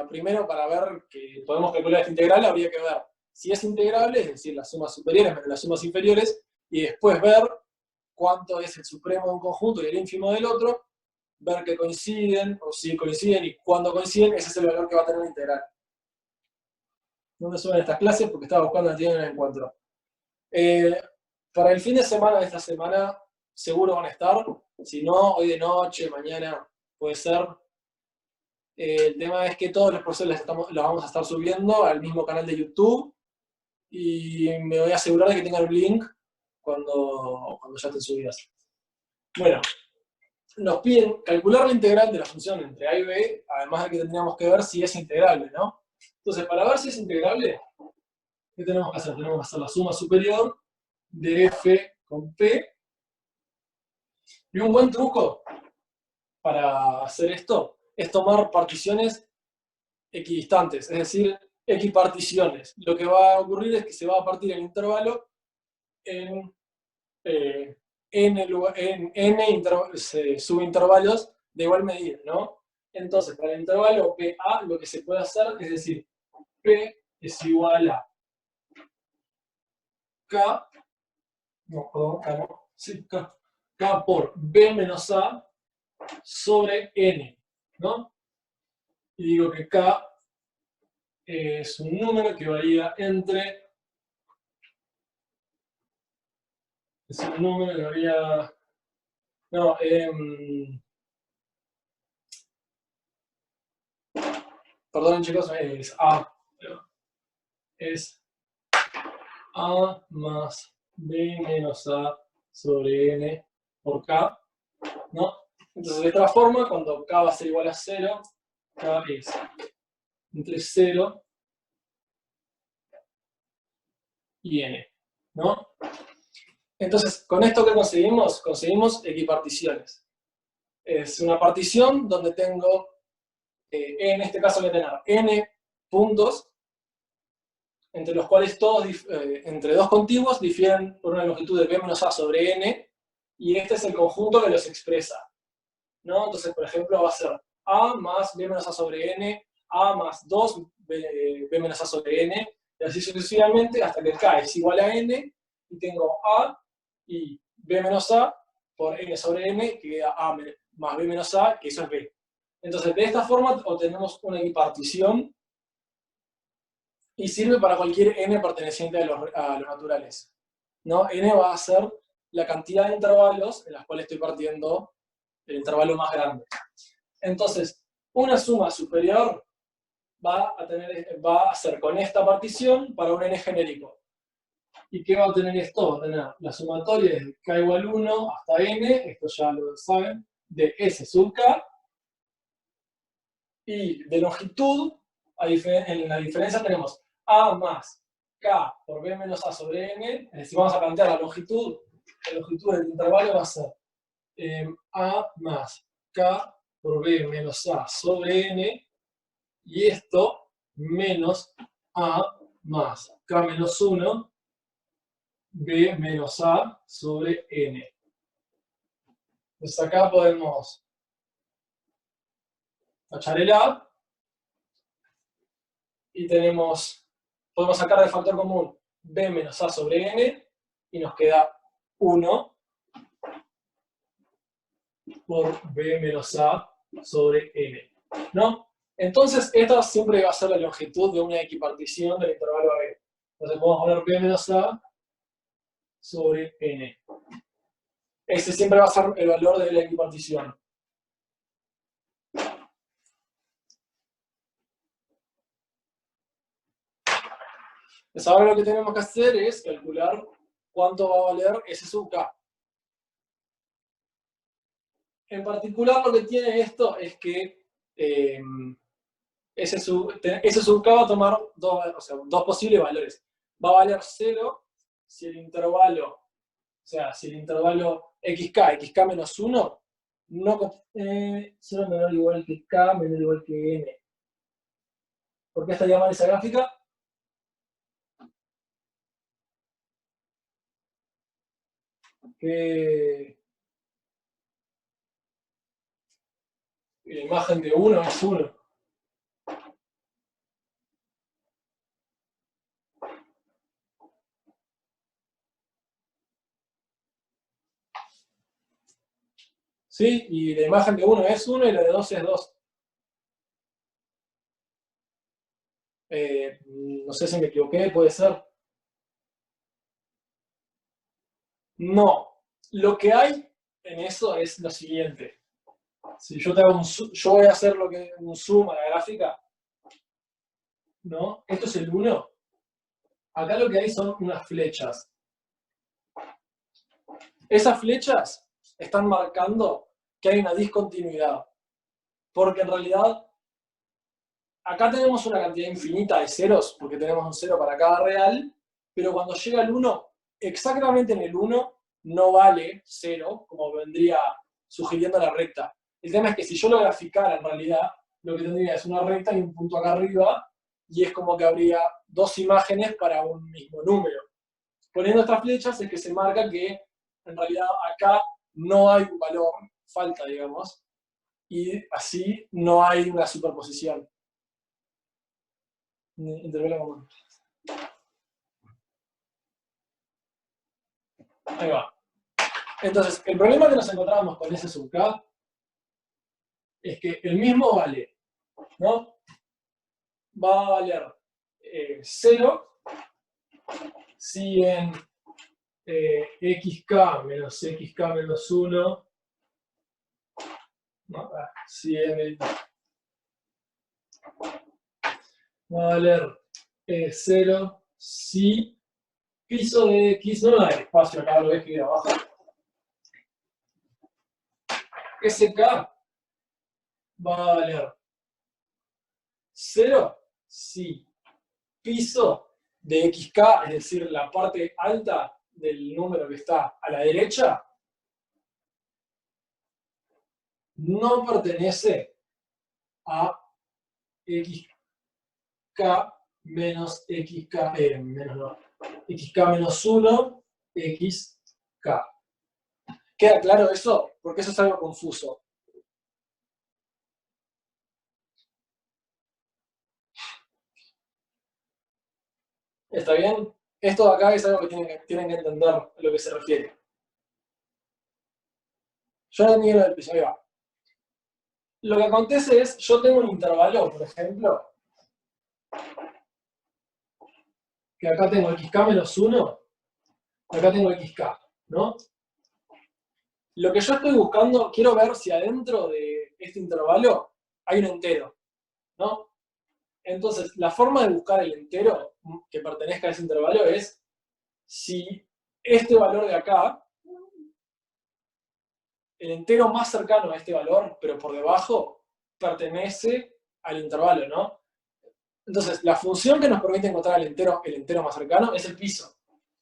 primero para ver que podemos calcular esta integral habría que ver si es integrable, es decir, las sumas superiores menos las sumas inferiores, y después ver cuánto es el supremo de un conjunto y el ínfimo del otro, ver que coinciden, o si coinciden y cuándo coinciden, ese es el valor que va a tener la integral. No me suenan estas clases porque estaba buscando la y no la encuentro. Para el fin de semana de esta semana, seguro van a estar. Si no, hoy de noche, mañana, puede ser. El tema es que todos los profesores los vamos a estar subiendo al mismo canal de YouTube y me voy a asegurar de que tengan un link cuando ya estén subidas. Bueno, nos piden calcular la integral de la función entre a y b, además de que tendríamos que ver si es integrable, ¿no? Entonces, para ver si es integrable, ¿qué tenemos que hacer? Tenemos que hacer la suma superior de f con p. Y un buen truco para hacer esto es tomar particiones equidistantes, es decir, equiparticiones. Lo que va a ocurrir es que se va a partir el intervalo en subintervalos de igual medida, ¿no? Entonces, para el intervalo PA, lo que se puede hacer es decir, P es igual a K, no, perdón, K no, sí, K por B menos A sobre N, ¿no? Y digo que K es un número que varía entre... Es un número que varía... No, perdonen chicos, es A. Es A más B menos A sobre N por K, ¿no? Entonces, de esta forma, cuando K va a ser igual a 0, K es entre 0 y N, ¿no? Entonces, ¿con esto qué conseguimos? Conseguimos equiparticiones. Es una partición donde tengo, en este caso voy a tener N puntos, entre los cuales todos, entre dos contiguos, difieren por una longitud de B menos A sobre N, y este es el conjunto que los expresa, ¿no? Entonces, por ejemplo, va a ser A más B menos A sobre N, A más 2 B menos A sobre N, y así sucesivamente hasta que K es igual a N, y tengo A y B menos A por N sobre N, que queda A más B menos A, que eso es B. Entonces, de esta forma obtenemos una equipartición y sirve para cualquier n perteneciente a los naturales, ¿no? N va a ser la cantidad de intervalos en las cuales estoy partiendo el intervalo más grande. Entonces, una suma superior va a ser con esta partición para un n genérico. ¿Y qué va a tener esto? Va a tener la sumatoria de k igual 1 hasta n, esto ya lo saben, de s sub k, y de longitud, en la diferencia tenemos A más K por B menos A sobre N, es decir, vamos a plantear la longitud del intervalo va a ser A más K por B menos A sobre N, y esto menos A más K menos 1, B menos A sobre N. Entonces acá podemos tachar el A, y podemos sacar del factor común B menos A sobre N, y nos queda 1 por B menos A sobre N, ¿no? Entonces, esta siempre va a ser la longitud de una equipartición del intervalo AB. Entonces, podemos poner B menos A sobre N. Ese siempre va a ser el valor de la equipartición. Entonces, ahora lo que tenemos que hacer es calcular cuánto va a valer S sub K. En particular, lo que tiene esto es que S sub K va a tomar dos posibles valores. Va a valer 0 si el intervalo, xk menos 1, no, 0 menor o igual que k menor o igual que n. ¿Por qué estaría mal esa gráfica? Que la imagen de 1 es 1. ¿Sí? Y la imagen de 1 es 1 y la de 2 es 2. No sé si me equivoqué, puede ser. No. Lo que hay en eso es lo siguiente. Si yo te hago yo voy a hacer un zoom a la gráfica, ¿no? Esto es el 1. Acá lo que hay son unas flechas. Esas flechas están marcando que hay una discontinuidad. Porque en realidad, acá tenemos una cantidad infinita de ceros, porque tenemos un 0 para cada real, pero cuando llega el 1, exactamente en el 1, no vale 0, como vendría sugiriendo la recta. El tema es que si yo lo graficara en realidad, lo que tendría es una recta y un punto acá arriba, y es como que habría dos imágenes para un mismo número. Poniendo estas flechas es que se marca que en realidad acá no hay un valor, falta, digamos, y así no hay una superposición. Intervela como... Ahí va. Entonces, el problema que nos encontramos con ese sub K es que el mismo vale, ¿no? Va a valer 0 si en xk menos xk menos 1, ¿no? Si en el, va a valer 0 si piso de x, no hay espacio acá, lo voy a escribir abajo. Sk va a valer 0 si piso de xk, es decir, la parte alta del número que está a la derecha, no pertenece a xk menos xk, xk menos 1, xk. ¿Queda claro eso? Porque eso es algo confuso. ¿Está bien? Esto de acá es algo que tienen que entender a lo que se refiere. Yo no entiendo el piso, ahí va. Lo que acontece es, yo tengo un intervalo, por ejemplo, que acá tengo xk menos 1, acá tengo xk, ¿no? Lo que yo estoy buscando, quiero ver si adentro de este intervalo hay un entero, ¿no? Entonces, la forma de buscar el entero que pertenezca a ese intervalo es si este valor de acá, el entero más cercano a este valor, pero por debajo, pertenece al intervalo, ¿no? Entonces, la función que nos permite encontrar el entero más cercano es el piso.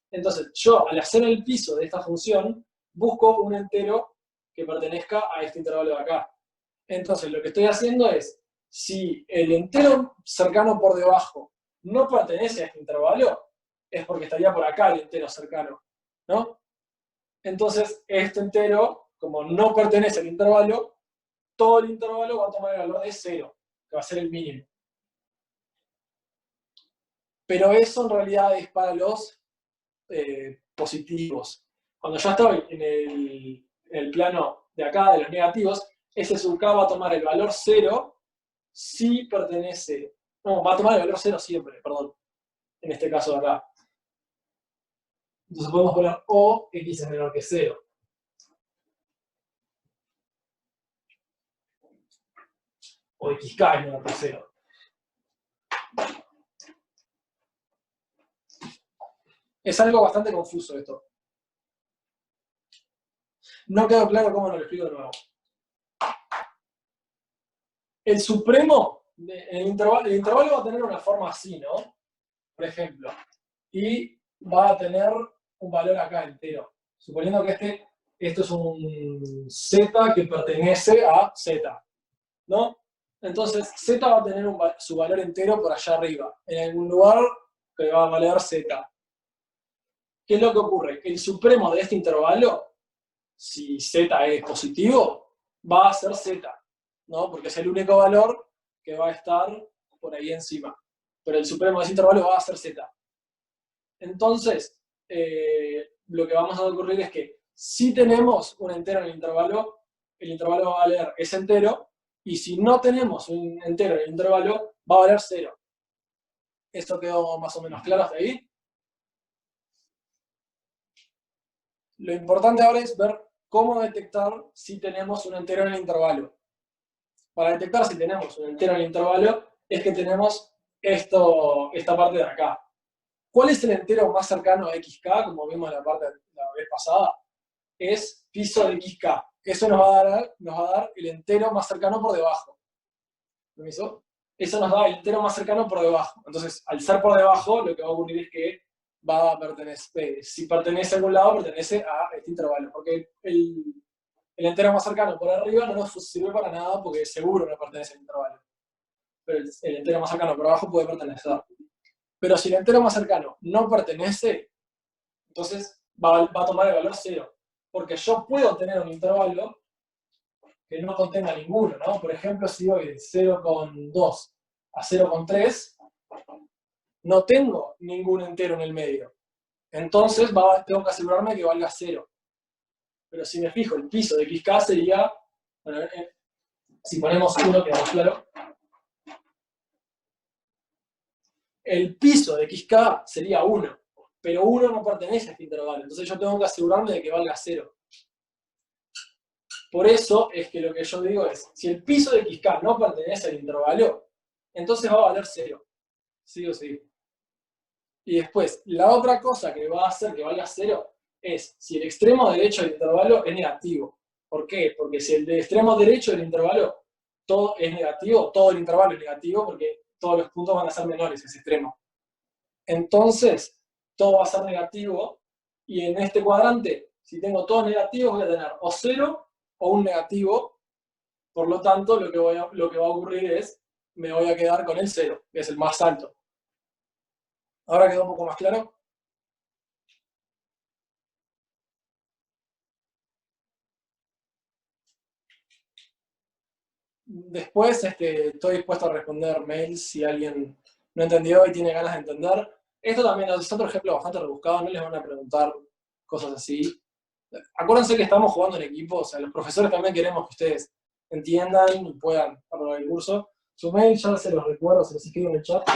Entonces, yo, al hacer el piso de esta función, busco un entero que pertenezca a este intervalo de acá. Entonces, lo que estoy haciendo es, si el entero cercano por debajo no pertenece a este intervalo, es porque estaría por acá el entero cercano, ¿no? Entonces, este entero, como no pertenece al intervalo, todo el intervalo va a tomar el valor de 0, que va a ser el mínimo. Pero eso en realidad es para los positivos. Cuando ya estoy en el plano de acá, de los negativos, ese sub K va a tomar el valor 0 si pertenece, no, va a tomar el valor 0 siempre, perdón, en este caso de acá. Entonces podemos poner O, X es menor que 0. O XK es menor que 0. Es algo bastante confuso esto. No quedó claro cómo nos lo explico de nuevo. El supremo, el intervalo va a tener una forma así, ¿no? Por ejemplo. Y va a tener un valor acá entero. Suponiendo que esto es un z que pertenece a z, ¿no? Entonces, z va a tener su valor entero por allá arriba, en algún lugar que va a valer z. ¿Qué es lo que ocurre? El supremo de este intervalo, si z es positivo, va a ser z, ¿no? Porque es el único valor que va a estar por ahí encima. Pero el supremo de ese intervalo va a ser z. Entonces, lo que vamos a ocurrir es que si tenemos un entero en el intervalo, el intervalo va a valer ese entero, y si no tenemos un entero en el intervalo, va a valer 0. ¿Eso quedó más o menos claro hasta ahí? Lo importante ahora es ver cómo detectar si tenemos un entero en el intervalo. Para detectar si tenemos un entero en el intervalo, es que tenemos esta parte de acá. ¿Cuál es el entero más cercano a xk? Como vimos en la vez pasada, es piso de xk. Eso nos va a dar el entero más cercano por debajo. ¿Permiso? Eso nos da el entero más cercano por debajo. Entonces, al ser por debajo, lo que va a ocurrir es que va a pertenecer, si pertenece a algún lado, pertenece a este intervalo. Porque el entero más cercano por arriba no nos sirve para nada porque seguro no pertenece al intervalo. Pero el entero más cercano por abajo puede pertenecer. Pero si el entero más cercano no pertenece, entonces va a tomar el valor 0. Porque yo puedo tener un intervalo que no contenga ninguno, ¿no? Por ejemplo, si voy de 0,2 a 0,3, no tengo ningún entero en el medio. Entonces tengo que asegurarme que valga 0. Pero si me fijo, el piso de xk sería, bueno, si ponemos 1, queda más claro, el piso de xk sería 1, pero 1 no pertenece a este intervalo, entonces yo tengo que asegurarme de que valga 0. Por eso es que lo que yo digo es, si el piso de xk no pertenece al intervalo, entonces va a valer 0, sí o sí. Y después, la otra cosa que va a hacer que valga 0 es si el extremo derecho del intervalo es negativo. ¿Por qué? Porque si el extremo derecho del intervalo todo es negativo, todo el intervalo es negativo porque todos los puntos van a ser menores ese extremo. Entonces, todo va a ser negativo y en este cuadrante, si tengo todos negativos, voy a tener o 0 o un negativo. Por lo tanto, lo que va a ocurrir es, me voy a quedar con el 0, que es el más alto. ¿Ahora quedó un poco más claro? Después estoy dispuesto a responder mails si alguien no entendió y tiene ganas de entender. Esto también es otro ejemplo bastante rebuscado, no les van a preguntar cosas así. Acuérdense que estamos jugando en equipo, o sea, los profesores también queremos que ustedes entiendan y puedan aprobar el curso. Su mail ya se los recuerdo, se los escribo en el chat.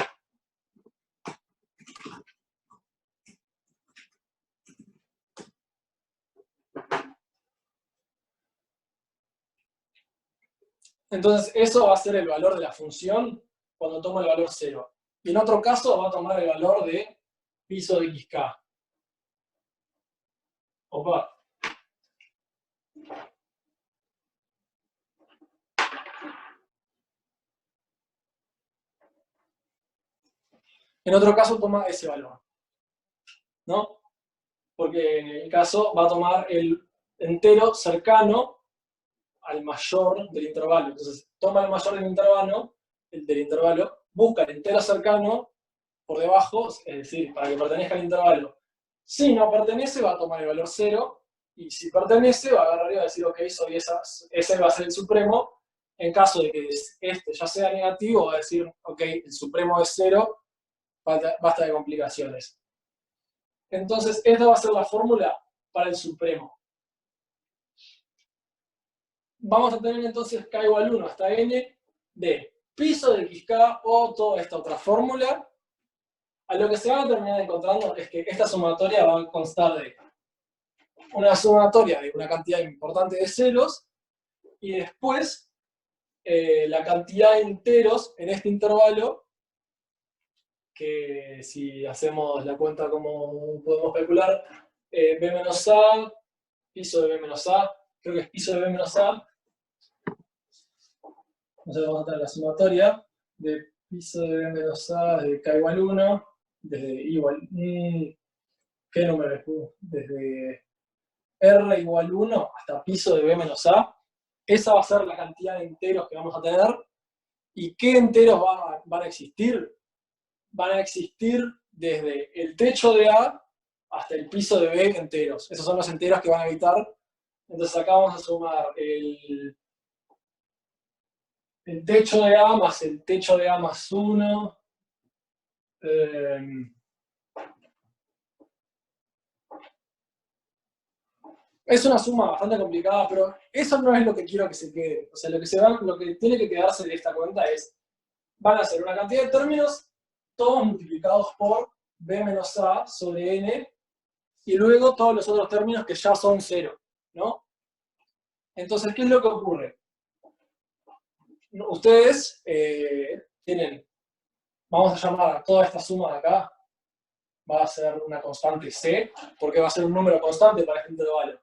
Entonces, eso va a ser el valor de la función cuando toma el valor 0. Y en otro caso va a tomar el valor de piso de xk. Opa. En otro caso toma ese valor, ¿no? Porque en el caso va a tomar el entero cercano al mayor del intervalo. Entonces, toma el mayor del intervalo, busca el entero cercano por debajo, es decir, para que pertenezca al intervalo. Si no pertenece, va a tomar el valor 0, y si pertenece, va a agarrar y va a decir, ok, ese va a ser el supremo. En caso de que este ya sea negativo, va a decir, ok, el supremo es 0, basta de complicaciones. Entonces, esta va a ser la fórmula para el supremo. Vamos a tener entonces k igual 1 hasta n de piso de xk o toda esta otra fórmula. A lo que se van a terminar encontrando es que esta sumatoria va a constar de una sumatoria de una cantidad importante de ceros y después la cantidad de enteros en este intervalo, que si hacemos la cuenta como podemos calcular, b menos a, piso de b menos a, creo que es piso de b menos a. Entonces vamos a tener la sumatoria de piso de b menos a de k igual 1, desde igual, ¿qué número es? Desde r igual 1 hasta piso de b menos a. Esa va a ser la cantidad de enteros que vamos a tener. ¿Y qué enteros van a existir? Van a existir desde el techo de A hasta el piso de B enteros. Esos son los enteros que van a habitar. Entonces acá vamos a sumar el techo de A más el techo de A más 1. Es una suma bastante complicada, pero eso no es lo que quiero que se quede. O sea, lo que tiene que quedarse de esta cuenta es, van a ser una cantidad de términos, todos multiplicados por b menos a sobre n, y luego todos los otros términos que ya son 0, ¿no? Entonces, ¿qué es lo que ocurre? Ustedes tienen, vamos a llamar a toda esta suma de acá, va a ser una constante c, porque va a ser un número constante para este intervalo.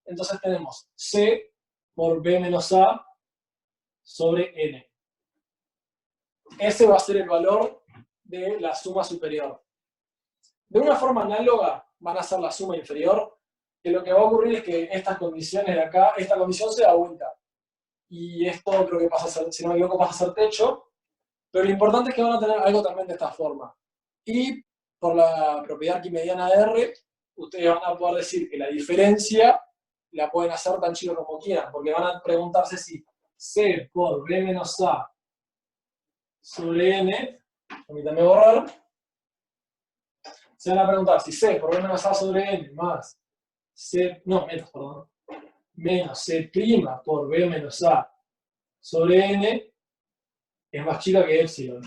Entonces tenemos c por b menos a sobre n. Ese va a ser el valor de la suma superior. De una forma análoga van a ser la suma inferior, que lo que va a ocurrir es que estas condiciones de acá, esta condición se da vuelta. Y esto creo que pasa a ser, si no me equivoco, pasa a ser techo, pero lo importante es que van a tener algo también de esta forma. Y por la propiedad arquimediana de R, ustedes van a poder decir que la diferencia la pueden hacer tan chido como quieran, porque van a preguntarse si C por B menos A sobre N, permítanme borrar, se van a preguntar si C por B menos A sobre N más C, no, menos, perdón, menos C' por B menos A sobre N es más chica que epsilon.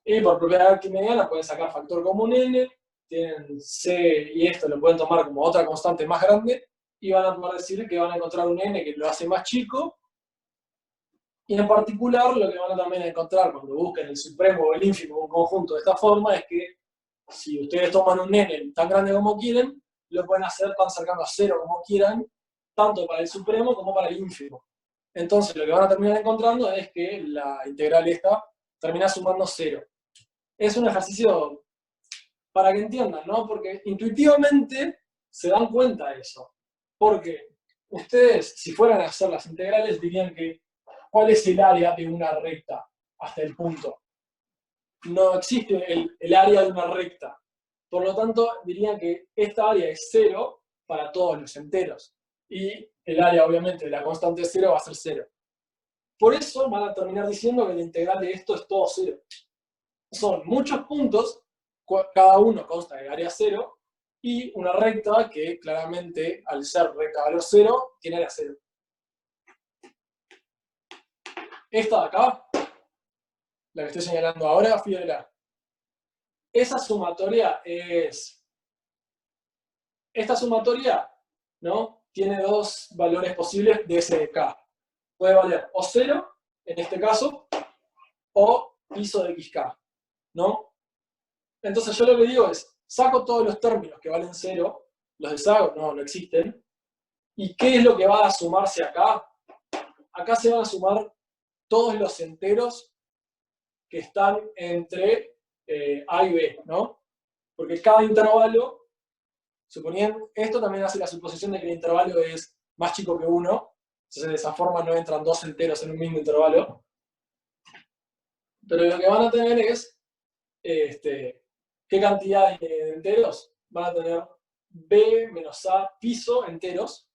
Y por propiedad arquimediana pueden sacar factor común n, tienen c y esto lo pueden tomar como otra constante más grande, y van a poder decir que van a encontrar un n que lo hace más chico, y en particular lo que van a también encontrar cuando busquen el supremo o el ínfimo de un conjunto de esta forma es que si ustedes toman un n tan grande como quieren, lo pueden hacer tan cercano a 0 como quieran, tanto para el supremo como para el ínfimo. Entonces lo que van a terminar encontrando es que la integral esta termina sumando 0. Es un ejercicio para que entiendan, ¿no? Porque intuitivamente se dan cuenta de eso. Porque ustedes, si fueran a hacer las integrales, dirían que ¿cuál es el área de una recta hasta el punto? No existe el área de una recta. Por lo tanto, dirían que esta área es 0 para todos los enteros. Y el área, obviamente, de la constante 0 va a ser 0. Por eso van a terminar diciendo que la integral de esto es todo 0. Son muchos puntos, cada uno consta de área 0, y una recta que claramente, al ser recta valor 0, tiene área 0. Esta de acá, la que estoy señalando ahora, fíjenla. Esa sumatoria es... Esta sumatoria, ¿no? Tiene dos valores posibles de S de K. Puede valer o 0, en este caso, o piso de XK, ¿no? Entonces yo lo que digo es, saco todos los términos que valen 0, los deshago, no existen, ¿y qué es lo que va a sumarse acá? Acá se van a sumar todos los enteros que están entre A y B, ¿no? Porque cada intervalo, suponiendo, esto también hace la suposición de que el intervalo es más chico que 1, entonces de esa forma no entran dos enteros en un mismo intervalo. Pero lo que van a tener es, ¿qué cantidad de enteros? Van a tener B menos A piso enteros,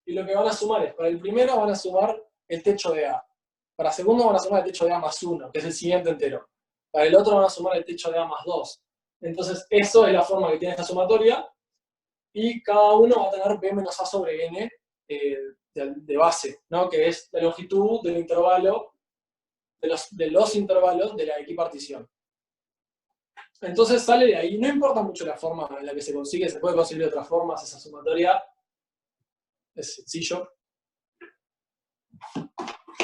y lo que van a sumar es, para el primero van a sumar el techo de A, para el segundo van a sumar el techo de A más 1, que es el siguiente entero, para el otro van a sumar el techo de A más 2. Entonces, eso es la forma que tiene esta sumatoria, y cada uno va a tener B menos A sobre N de base, ¿no? Que es la longitud del intervalo, de los intervalos de la equipartición. Entonces sale de ahí, no importa mucho la forma en la que se consigue, se puede conseguir de otras formas esa sumatoria, es sencillo.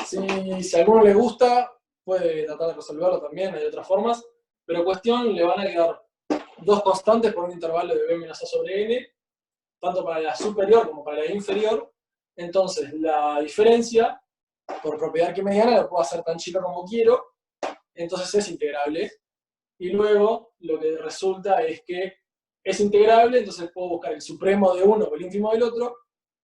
Si a alguno le gusta, puede tratar de resolverlo también, hay otras formas, pero cuestión, le van a quedar dos constantes por un intervalo de B menos A sobre N, tanto para la superior como para la inferior. Entonces la diferencia, por propiedad arquimediana, la puedo hacer tan chica como quiero, entonces es integrable. Y luego lo que resulta es que es integrable, entonces puedo buscar el supremo de uno o el ínfimo del otro.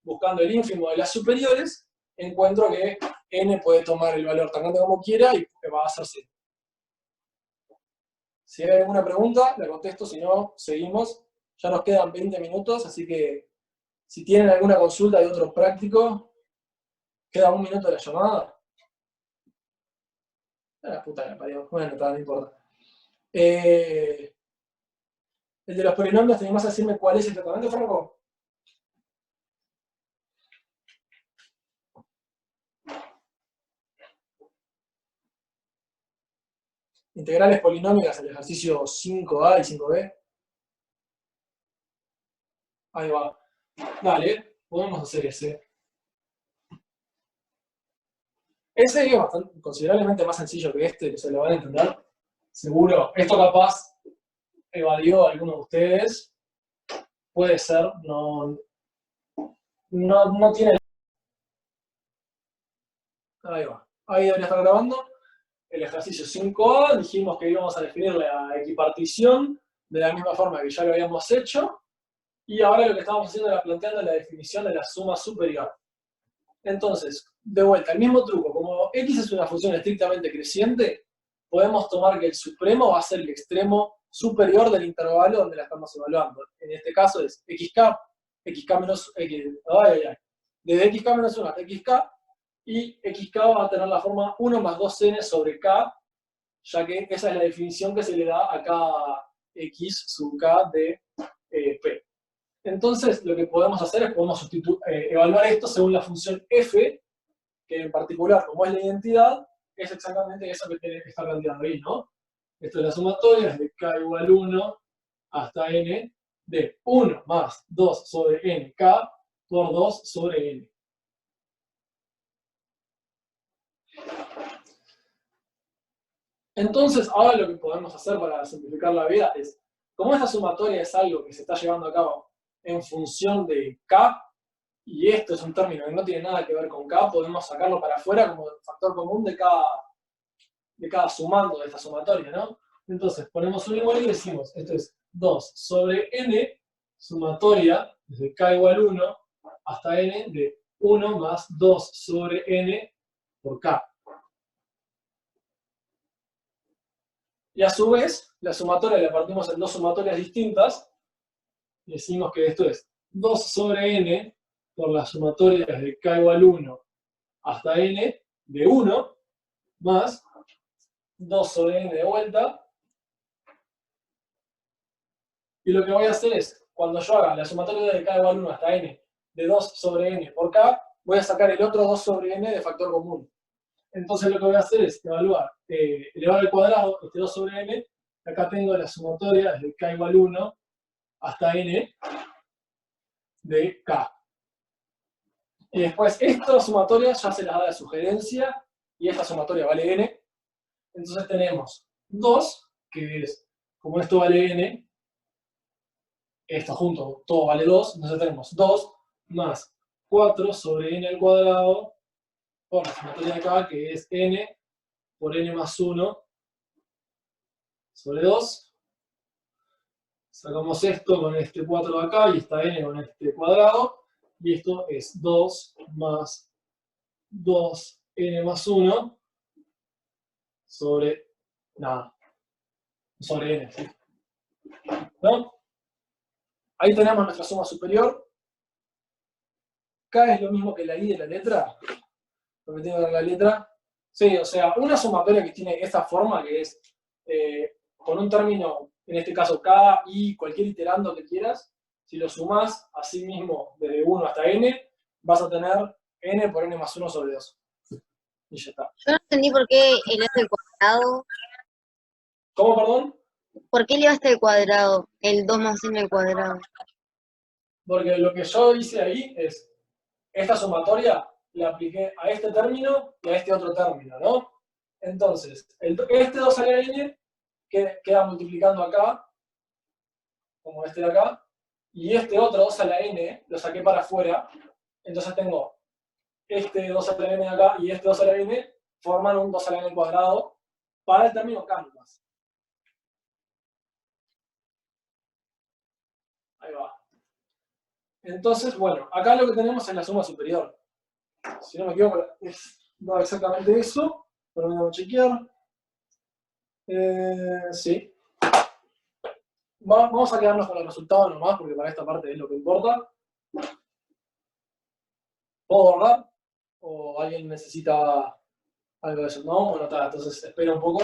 Buscando el ínfimo de las superiores, encuentro que n puede tomar el valor tan grande como quiera y va a ser 0. Si hay alguna pregunta, la contesto, si no, seguimos. Ya nos quedan 20 minutos, así que si tienen alguna consulta de otro práctico, queda un minuto de la llamada. La puta que la parió. Bueno, no importa. El de los polinomios, ¿te animás a decirme cuál es exactamente, Franco? Integrales polinómicas, el ejercicio 5A y 5B. Ahí va. Dale, podemos hacer ese. Ese es considerablemente más sencillo que este, que se lo van a entender. Seguro. Esto capaz evadió a alguno de ustedes. Puede ser, no tiene... Ahí va. Ahí debería estar grabando. El ejercicio 5A, dijimos que íbamos a definir la equipartición de la misma forma que ya lo habíamos hecho. Y ahora lo que estábamos haciendo era planteando la definición de la suma superior. Entonces, de vuelta, el mismo truco. Como x es una función estrictamente creciente, podemos tomar que el supremo va a ser el extremo superior del intervalo donde la estamos evaluando. En este caso es xk menos x, desde xk menos 1 hasta xk, y xk va a tener la forma 1 más 2n sobre k, ya que esa es la definición que se le da a cada x sub k de p. Entonces, lo que podemos hacer es podemos evaluar esto según la función f, que en particular, como es la identidad, es exactamente eso que está planteando ahí, ¿no? Esto es la sumatoria, desde k igual 1 hasta n, de 1 más 2 sobre nk por 2 sobre n. Entonces, ahora lo que podemos hacer para simplificar la vida es, como esta sumatoria es algo que se está llevando a cabo en función de k, y esto es un término que no tiene nada que ver con k, podemos sacarlo para afuera como factor común de cada sumando de esta sumatoria, ¿no? Entonces, ponemos un igual y decimos, esto es 2 sobre n, sumatoria, desde k igual 1 hasta n, de 1 más 2 sobre n por k. Y a su vez, la sumatoria la partimos en dos sumatorias distintas, y decimos que esto es 2 sobre n por la sumatoria desde k igual 1 hasta n de 1 más 2 sobre n de vuelta. Y lo que voy a hacer es, cuando yo haga la sumatoria de k igual 1 hasta n de 2 sobre n por k, voy a sacar el otro 2 sobre n de factor común. Entonces lo que voy a hacer es evaluar, elevar al cuadrado este 2 sobre n. Acá tengo la sumatoria desde k igual 1 hasta n de k. Y después esta sumatoria ya se las da de sugerencia, y esta sumatoria vale n. Entonces tenemos 2, que es, como esto vale n, esto junto, todo vale 2, entonces tenemos 2 más 4 sobre n al cuadrado por la sumatoria de acá, que es n por n más 1 sobre 2. Sacamos esto con este 4 de acá y esta n con este cuadrado. Y esto es 2 más 2n más 1 sobre nada. Sobre n, ¿sí? ¿No? Ahí tenemos nuestra suma superior. K es lo mismo que la i de la letra. Lo que tiene la letra. Sí, o sea, una sumatoria que tiene esta forma, que es con un término, en este caso k, i, cualquier iterando que quieras, si lo sumás a sí mismo desde 1 hasta n, vas a tener n por n más 1 sobre 2. Y ya está. Yo no entendí por qué elevaste el cuadrado. ¿Cómo, perdón? ¿Por qué elevaste el cuadrado? El 2 más n al cuadrado. Porque lo que yo hice ahí es, esta sumatoria la apliqué a este término y a este otro término, ¿no? Entonces, este 2 a la n queda multiplicando acá, como este de acá, y este otro 2 a la n lo saqué para afuera, entonces tengo este 2 a la n de acá y este 2 a la n forman un 2 a la n al cuadrado para el término k más. Ahí va. Entonces, bueno, acá lo que tenemos es la suma superior. Si no me equivoco, da exactamente eso. Permítame chequear. Sí. Vamos a quedarnos con el resultado nomás, porque para esta parte es lo que importa. ¿Puedo borrar? ¿O alguien necesita algo de eso? No, bueno, está, entonces espera un poco.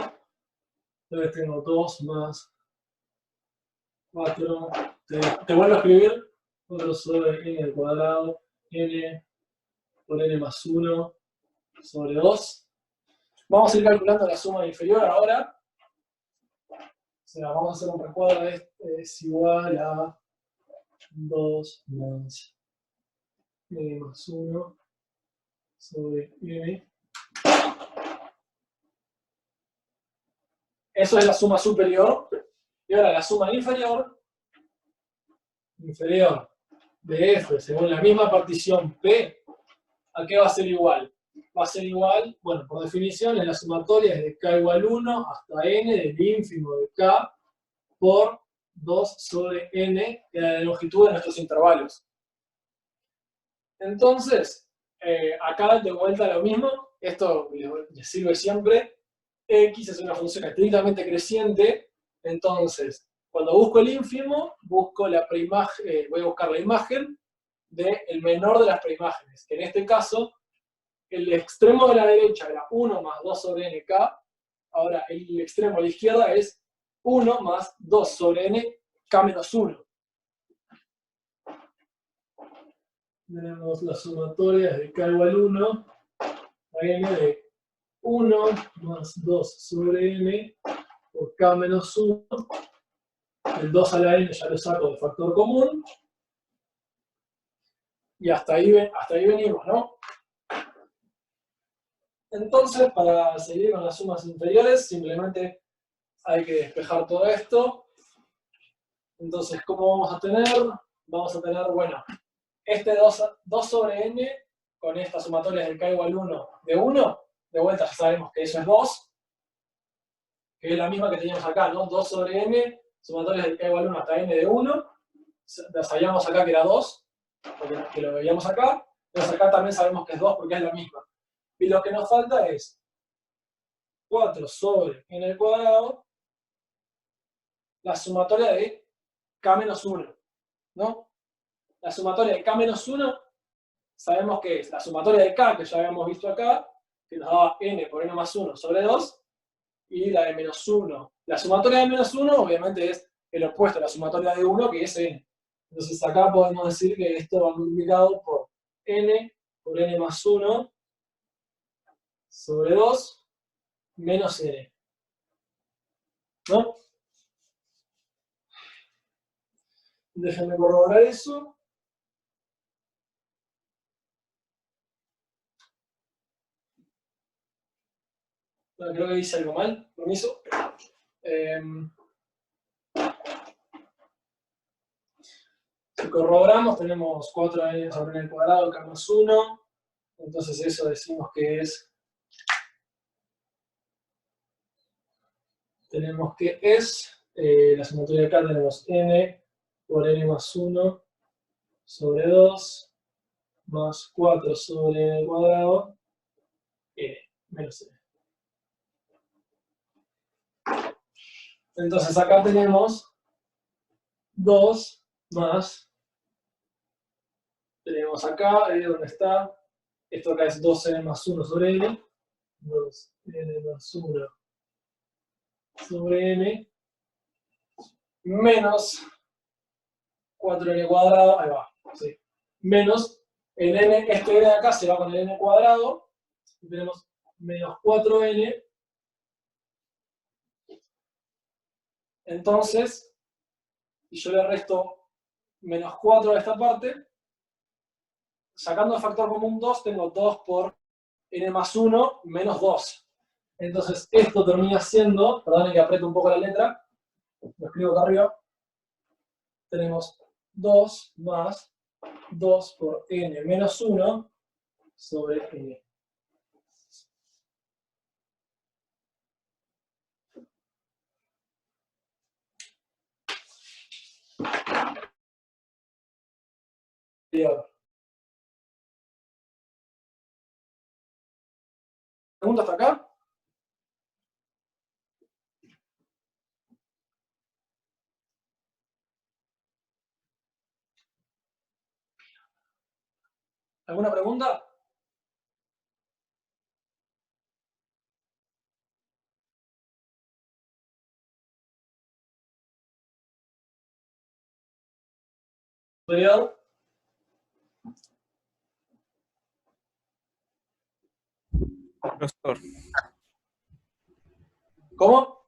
Entonces tengo 2 más 4. Te vuelvo a escribir. 4 sobre n al cuadrado, n por n más 1 sobre 2. Vamos a ir calculando la suma inferior ahora. sea, vamos a hacer un recuadro de este, es igual a 2 más n más 1 sobre n. Eso es la suma superior. Y ahora la suma inferior de f según la misma partición P, ¿a qué va a ser igual? Va a ser igual, bueno, por definición, en la sumatoria es de k igual 1 hasta n del ínfimo de k por 2 sobre n, que es la longitud de nuestros intervalos. Entonces, acá de vuelta lo mismo, esto les sirve siempre. X es una función estrictamente creciente, entonces, cuando busco el ínfimo, busco la voy a buscar la imagen del menor de las preimágenes, que en este caso, el extremo de la derecha era 1 más 2 sobre nk, ahora el extremo de la izquierda es 1 más 2 sobre n, k menos 1. Tenemos la sumatoria de k igual 1 a n de 1 más 2 sobre n por k menos 1. El 2 a la n ya lo saco de factor común. Y hasta ahí venimos, ¿no? Entonces, para seguir con las sumas inferiores, simplemente hay que despejar todo esto. Entonces, ¿cómo vamos a tener? Vamos a tener, bueno, este 2 sobre n con esta sumatoria de k igual 1 de 1, de vuelta ya sabemos que eso es 2, que es la misma que teníamos acá, ¿no? 2 sobre n, sumatoria de k igual 1 hasta n de 1, sabíamos acá que era 2, porque lo veíamos acá, entonces acá también sabemos que es 2 porque es la misma. Y lo que nos falta es 4 sobre n al cuadrado, la sumatoria de k menos 1, ¿no? La sumatoria de k menos 1 sabemos que es la sumatoria de k, que ya habíamos visto acá, que nos daba n por n más 1 sobre 2, y la de menos 1. La sumatoria de menos 1 obviamente es el opuesto a la sumatoria de 1, que es n. Entonces acá podemos decir que esto va multiplicado por n más 1 sobre 2 menos n. ¿No? Déjenme corroborar eso. Bueno, creo que hice algo mal, permiso. Si corroboramos, tenemos 4n sobre n al cuadrado, k más 1. Entonces eso decimos que es... Tenemos que es... la sumatoria de k tenemos n por n más 1 sobre 2 más 4 sobre n al cuadrado, n, menos n. Entonces acá tenemos 2 más, tenemos acá, donde está, esto acá es 2n más 1 sobre n, 2n más 1 sobre n, menos 4n cuadrado, ahí va, sí, menos el n, este n de acá se va con el n cuadrado, y tenemos menos 4n, entonces, y yo le resto menos 4 a esta parte, sacando el factor común 2, tengo 2 por n más 1 menos 2. Entonces esto termina siendo, perdonen que apriete un poco la letra, lo escribo acá arriba, tenemos 2 más 2 por n menos 1 sobre n. ¿Pregunta hasta acá? ¿Alguna pregunta? ¿Superior? Profesor, ¿Cómo?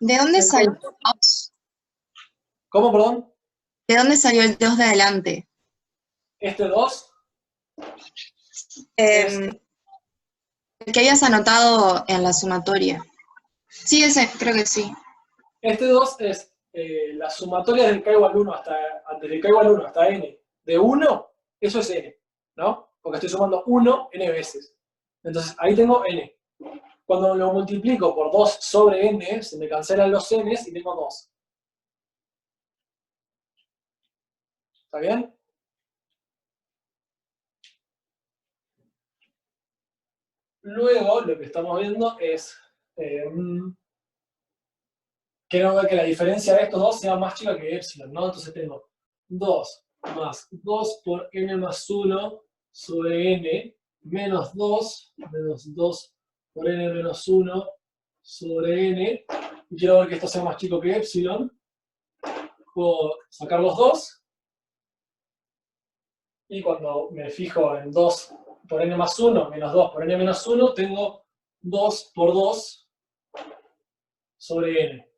¿De dónde salió el 2? ¿Cómo, perdón? ¿De dónde salió el 2 de adelante? Este 2 El que habías anotado en la sumatoria. Sí, ese, creo que sí. Este 2 es la sumatoria del k igual 1 desde k igual 1 hasta n de 1, eso es n, ¿no? Porque estoy sumando 1 n veces. Entonces, ahí tengo n. Cuando lo multiplico por 2 sobre n, se me cancelan los n's y tengo 2. ¿Está bien? Luego, lo que estamos viendo es quiero ver que la diferencia de estos dos sea más chica que epsilon, ¿no? Entonces tengo 2 más 2 por n más 1 sobre n, menos 2 por n menos 1 sobre n. Y quiero ver que esto sea más chico que epsilon. Puedo sacar los 2. Y cuando me fijo en 2 por n más 1 menos 2 por n menos 1, tengo 2 por 2 sobre n.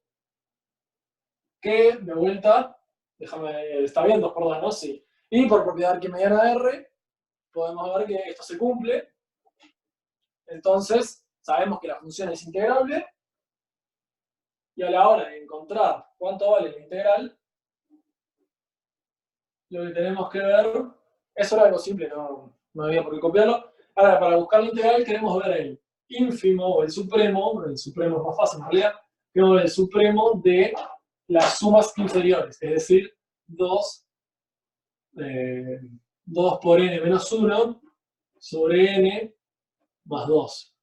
Que, de vuelta, déjame, está bien, 2 por 2, ¿no? Sí. Y por propiedad arquimediana R, podemos ver que esto se cumple. Entonces, sabemos que la función es integrable. Y a la hora de encontrar cuánto vale la integral, lo que tenemos que ver, eso era algo simple, no había por qué copiarlo. Ahora, para buscar la integral queremos ver el ínfimo o el supremo es más fácil en realidad, queremos ver el supremo de las sumas inferiores, es decir, 2 por n menos 1 sobre n más 2.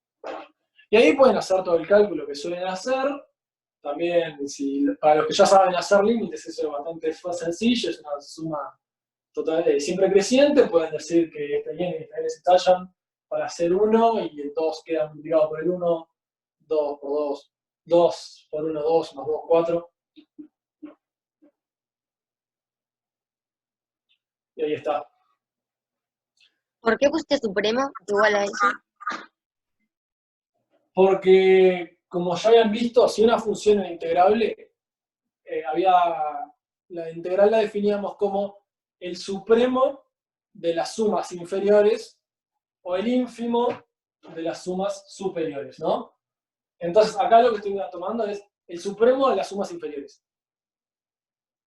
Y ahí pueden hacer todo el cálculo que suelen hacer. También, para los que ya saben hacer límites, eso es bastante sencillo, es una suma total, siempre creciente. Pueden decir que esta y esta n se tallan para hacer 1 y el 2 queda multiplicado por el 1, 2 por 2, 2 por 1, 2 más 2, 4. Y ahí está. ¿Por qué pusiste supremo igual a eso? Porque, como ya habían visto, si una función era integrable, la integral la definíamos como el supremo de las sumas inferiores o el ínfimo de las sumas superiores, ¿no? Entonces, acá lo que estoy tomando es el supremo de las sumas inferiores.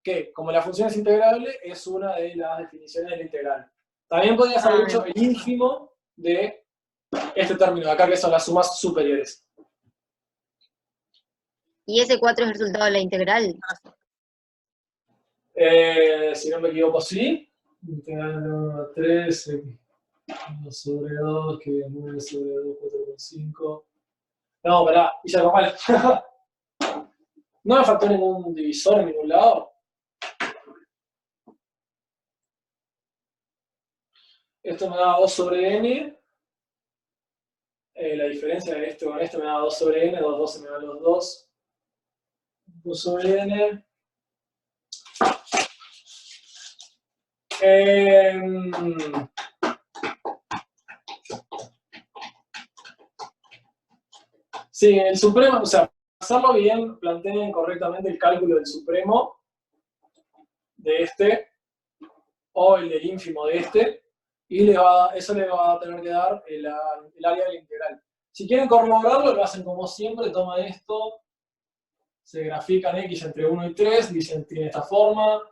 Que, como la función es integrable, es una de las definiciones de la integral. También podrías haber hecho el ínfimo de este término de acá, que son las sumas superiores. ¿Y ese 4 es el resultado de la integral? Si no me equivoco, sí. Integral 3, 1 sobre 2, que es 9 sobre 2, 4,5. No, pará, hice algo mal. No me faltó ningún divisor en ningún lado. Esto me da 2 sobre n. La diferencia de esto con esto me da 2 sobre n. 2 se me dan los 2. 2 sobre n. Sí, el supremo, o sea, para hacerlo bien, planteen correctamente el cálculo del supremo de este o el del ínfimo de este, y eso le va a tener que dar el área de la integral. Si quieren corroborarlo, lo hacen como siempre, toman esto, se grafican x entre 1 y 3, dicen tiene esta forma,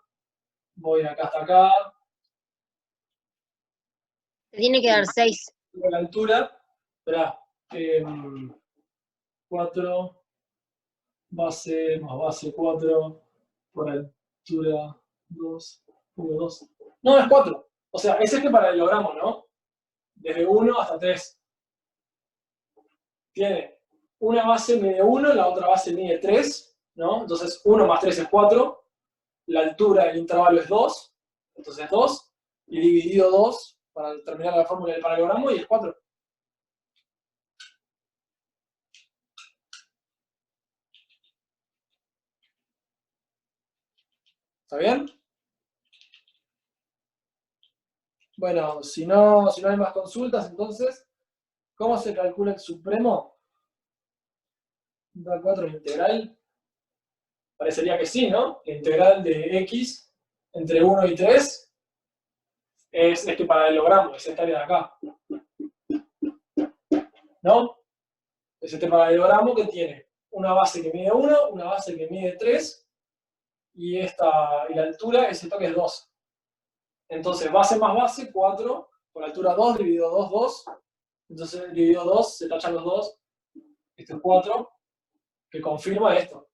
voy de acá hasta acá. Te tiene que dar 6. La altura, esperá, 4 base más base 4 por altura 2, 1, 2. No, es 4. O sea, es este paralelogramo, ¿no? Desde 1 hasta 3. Tiene una base mide 1, la otra base mide 3, ¿no? Entonces 1 más 3 es 4. La altura del intervalo es 2, entonces 2. Y dividido 2 para terminar la fórmula del paralelogramo y es 4. ¿Está bien? Bueno, si no hay más consultas, entonces, ¿cómo se calcula el supremo? Da 4 integral Parecería que sí, ¿no? La integral de x entre 1 y 3 es este paralelogramo, es esta área de acá. ¿No? Es este paralelogramo que tiene una base que mide 1, una base que mide 3, y la altura es esto que es 2. Entonces, base más base, 4, por altura 2, dividido 2, 2. Entonces, dividido 2, se tachan los 2. Este es 4, que confirma esto.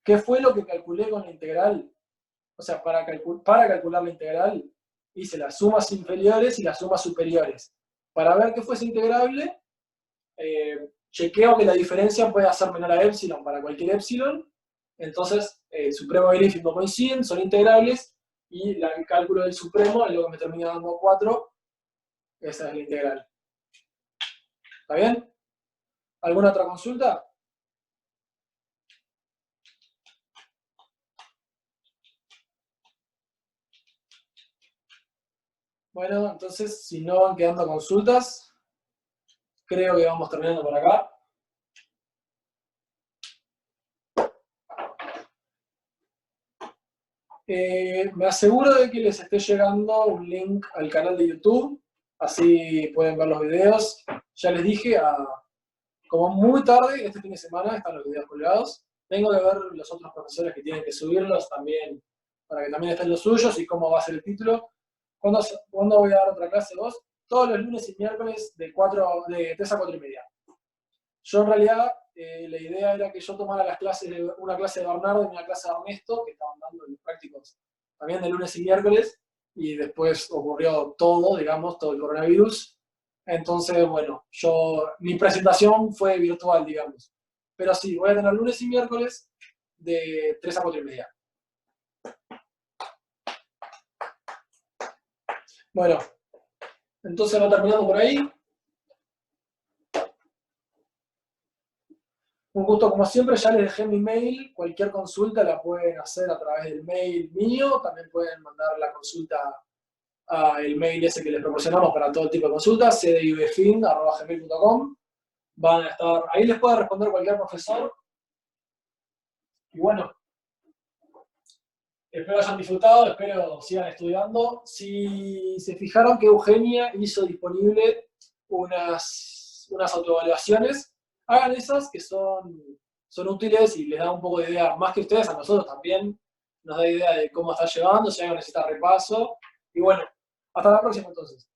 ¿Qué fue lo que calculé con la integral? O sea, para calcular la integral, hice las sumas inferiores y las sumas superiores. Para ver que fuese integrable, chequeo que la diferencia puede ser menor a epsilon para cualquier epsilon. Entonces, el supremo y el ínfimo coinciden, son integrables, y el cálculo del supremo es lo que me termina dando 4. Esa es la integral. ¿Está bien? ¿Alguna otra consulta? Bueno, entonces, si no van quedando consultas, creo que vamos terminando por acá. Me aseguro de que les esté llegando un link al canal de YouTube, así pueden ver los videos. Ya les dije, como muy tarde, este fin de semana, están los videos colgados. Tengo que ver los otros profesores que tienen que subirlos también, para que también estén los suyos y cómo va a ser el título. ¿Cuándo voy a dar otra clase vos? Todos los lunes y miércoles de 3 a 4 y media. Yo en realidad, la idea era que yo tomara una clase de Bernardo y una clase de Ernesto, que estaban dando los prácticos también de lunes y miércoles, y después ocurrió todo, digamos, todo el coronavirus. Entonces, bueno, mi presentación fue virtual, digamos. Pero sí, voy a tener lunes y miércoles de 3 a 4 y media. Bueno, entonces va terminando por ahí. Un gusto como siempre, ya les dejé mi mail, cualquier consulta la pueden hacer a través del mail mío, también pueden mandar la consulta al mail ese que les proporcionamos para todo tipo de consultas, cdivfin@gmail.com. Van a estar, ahí les puede responder cualquier profesor. Y bueno, espero hayan disfrutado, espero sigan estudiando. Si se fijaron que Eugenia hizo disponible unas autoevaluaciones, hagan esas que son útiles y les da un poco de idea, más que ustedes, a nosotros también nos da idea de cómo está llevando, si alguien necesita repaso. Y bueno, hasta la próxima entonces.